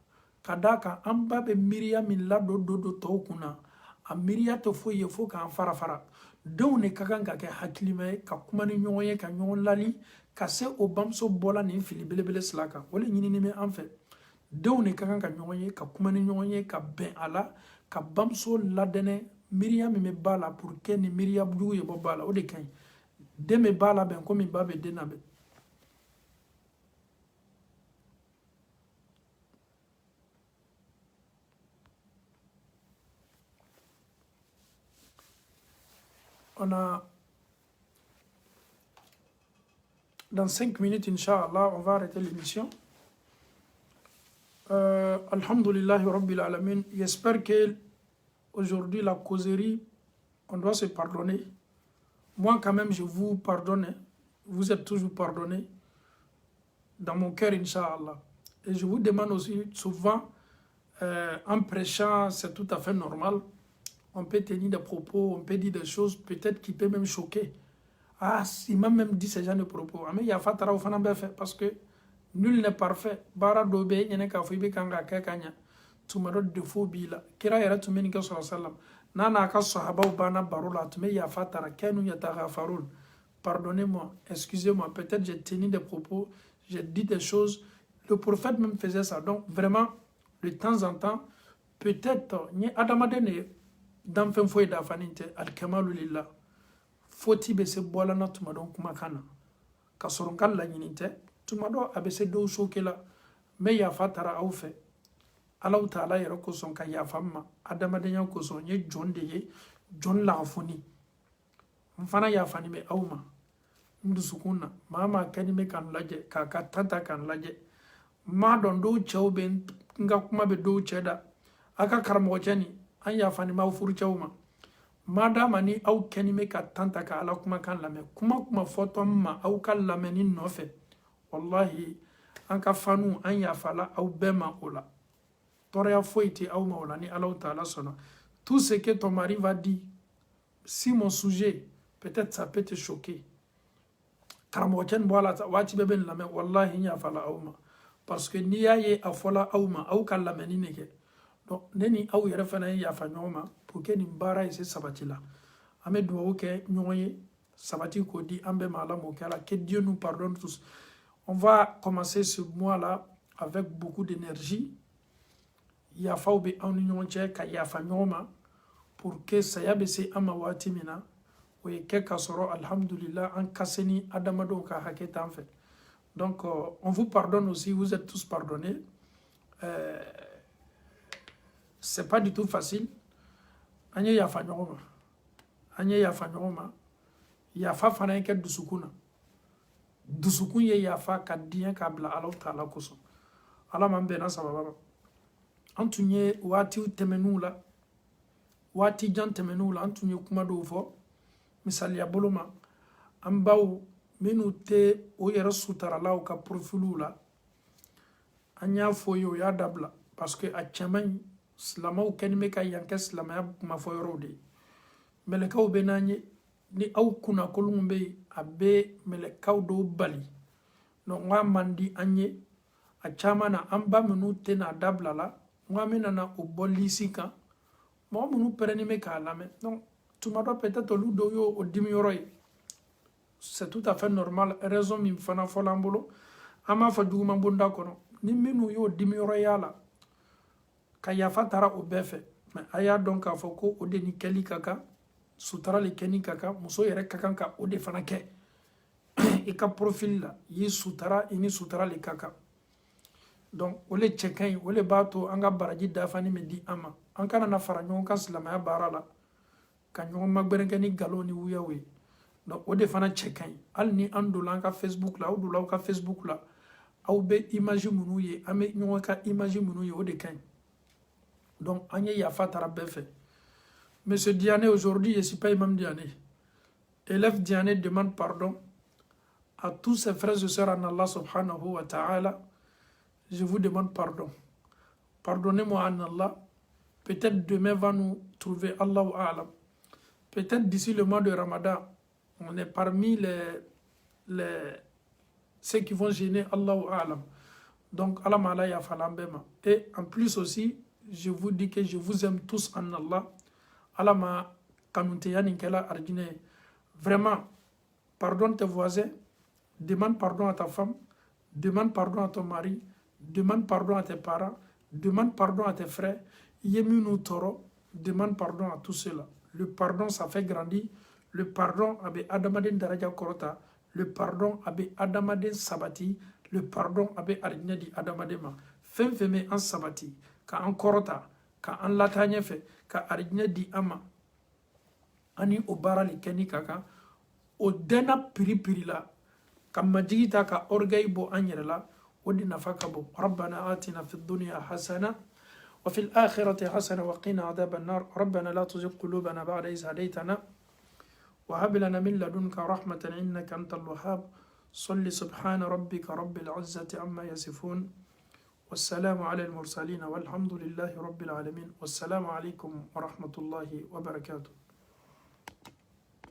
Kadaka amba be miria min la do tokuna a miria to fo ye fo kan fara fara denw ne ka kan ka kɛ hakilima ye ka kuma ni ɲɔgɔn ye ka ɲɔgɔn lali ka se o bamuso bɔla nin fili belebele sila kan o le ɲinini bɛ an fɛ denw ne ka kan ka ɲɔgɔn ye ka kuma ni ɲɔgɔn ye ka bɛn a la ka bamuso ladɛnɛ miiriya min bɛ ba la pour que ni miiriya jugu ye bɔ ba la o de ka ɲi den bɛ ba la bɛn komi ba bɛ den na bɛn. On a dans 5 minutes, Inch'Allah, on va arrêter l'émission. Alhamdulillah Rabbil Alamin. J'espère que aujourd'hui la causerie, on doit se pardonner. Moi, quand même, je vous pardonne. Vous êtes toujours pardonnés dans mon cœur, Inch'Allah. Et je vous demande aussi, souvent, en prêchant, c'est tout à fait normal. On peut tenir des propos, on peut dire des choses peut-être qui peuvent même choquer. Ah, il m'a même dit ce genre de propos. Mais il y a fatara au fait parce que nul n'est parfait. Bara dobe yene ka fo ibe kanga ka kanya. Tumaro de phobie Kira yara tumeni ka sallam. Nana ka sahaba ou bana barola tume ya fatara kenu ya taghafarun. Pardonnez-moi, excusez-moi, peut-être j'ai tenu des propos, j'ai dit des choses. Le prophète même faisait ça. Donc vraiment, de temps en temps, peut-être ni adamadene dan fen foyi da faninte alkamalu lillah foti be se bolana tuma don kuma kana ka soron kan la nyininte tuma do abe se do shokela me ya fatara aw fe Allah taala yero ko son ka ya famma adamadenya ko son ye jonde ye jon la foni mfana ya fani me awma ndu sukuna mama kani me kan laje ka tanta kan laje ma don do chawbe nga kuma be do cheda aka karmo chani an yafani ma furu cɛw ma madama ni aw kɛni bɛ ka tanta ka ala kumakan lamɛn kuma fɔtɔ ma aw ka lamɛnni nɔfɛ wallahi an ka fanu an yafala aw bɛɛ ma o la tɔɔrɔya foyi tɛ aw ma o la ni ala taala sɔnna tout ce que ton mari va dire si mon sujet peut-être ça peut te choquer karamɔgɔ cɛ nin bɔ a la waati bɛɛ bɛ nin lamɛn wallahi n yafala aw ma parce que n'i y'a ye a fɔla aw ma aw ka lamɛnni ne kɛ donc ne ni aw yɛrɛ fana ye yafa ɲɔgɔn ma pour que nin baara ye se sabati la an bɛ dugawu kɛ ɲɔgɔn ye sabati k'o di an bɛɛ ma ala m'o kɛ ala que Dieu nous pardonne tous. On va commencer ce mois là avec beaucoup d'énergie yafaw bɛ aw ni ɲɔgɔn cɛ ka yafa ɲɔgɔn ma pour que saya bɛ se an ma waati min na o ye kɛ ka sɔrɔ alhamdulillah an ka se ni adamadenw ka hakɛ t'an fɛ donc on vous pardonne aussi, vous êtes tous pardonnés. C'est pas du tout facile. Anye yafa ɲɔgɔn ma. Anye yafa ɲɔgɔn ma. Yafa fana ye kɛ dusukun na. Dusukun ye yafa ka diɲɛ k'a bila Ala taala kosɔn. Ala m'an bɛnna sababa ma. An tun ye waatiw tɛmɛn'u la. Waati jan tɛmɛn'u la. An tun ye kuma dɔw fɔ. Misaliya bolo ma. An baw minnu tɛ o yɛrɛ sutaralaw ka profiliw la. An y'a fɔ ye o y'a dabila. Parce que a cɛ man ɲi. Silamaw kɛni bɛ ka yan kɛ silamaya kumafɔ yɔrɔw de ye mɛlɛkɛw bɛ n'an ye ni aw kunnakolonw bɛ yen a bɛ mɛlɛkɛw dɔw bali donc n k'a man di an ye a caman na an ba minnu tɛna dabila la n k'an bɛna na o bɔ lisi kan mɔgɔ minnu pɛrɛnnen bɛ k'a lamɛn donc tuma dɔ peut-être olu dɔw y'o dimi yɔrɔ ye c'est tout à fait normal raison min fana fɔla an bolo an b'a fɔ juguman bonda kɔnɔ ni minnu y'o dimi yɔrɔ y'a la ka yafa taara o bɛɛ fɛ mais a y'a dɔn k'a fɔ ko o de ni kɛli ka kan sutura le kɛni ka kan muso yɛrɛ ka kan ka o de fana kɛ i ka profil la i sutura i ni sutura le ka kan donc o le cɛ ka ɲi o le b'a to an ka baraji dafani bɛ di an ma an kana na fara ɲɔgɔn kan silamɛya baara la ka ɲɔgɔn magwɛrɛnkɛ ni nkalon ni wuyaw ye donc o de fana cɛ ka ɲi hali ni an donna an ka Facebook la aw donna aw ka Facebook la aw bɛ image minnu ye an bɛ ɲɔgɔn ka image minnu ye o de ka ɲi. Donc, Anye Yafa Tarabefé. Monsieur Diané, aujourd'hui, je ne suis pas Imam Diané. Élève Diané demande pardon à tous ses frères et sœurs en Allah subhanahu wa ta'ala. Je vous demande pardon. Pardonnez-moi en Allah. Peut-être demain va nous trouver Allahu A'lam. Peut-être d'ici le mois de Ramadan, on est parmi ceux qui vont gêner Allahu A'lam. Donc, Allah ma'ala ya falambema. Et en plus aussi, je vous dis que je vous aime tous en Allah. Allah m'a kanunteya ninkela arjine. Vraiment, pardonne tes voisins, demande pardon à ta femme, demande pardon à ton mari, demande pardon à tes parents, demande pardon à tes frères. Yeminu toro, demande pardon à tous ceux-là. Le pardon, ça fait grandir. Le pardon, abe Adamaden Daraja Korota. Le pardon, abe Adamaden Sabati. Le pardon, abe Arjine di Adamadema. Femme en Sabati. Ka en Korota. Ka en Latanye fe. Ka Arjine di Ama. Ani Obara li Keni Kaka. O dena piri la. Ka majigita ka orgay bo anyere la. Odi nafaka bo. Rabbana atina fi dunya hasana. وفي الآخرة حسنة وقنا عذاب النار ربنا لا تزغ قلوبنا بعد إذ هديتنا وهب لنا من لدنك رحمة إنك أنت الوهاب صل سبحان ربك رب العزة عما يصفون والسلام على المرسلين والحمد لله رب العالمين والسلام عليكم ورحمة الله وبركاته.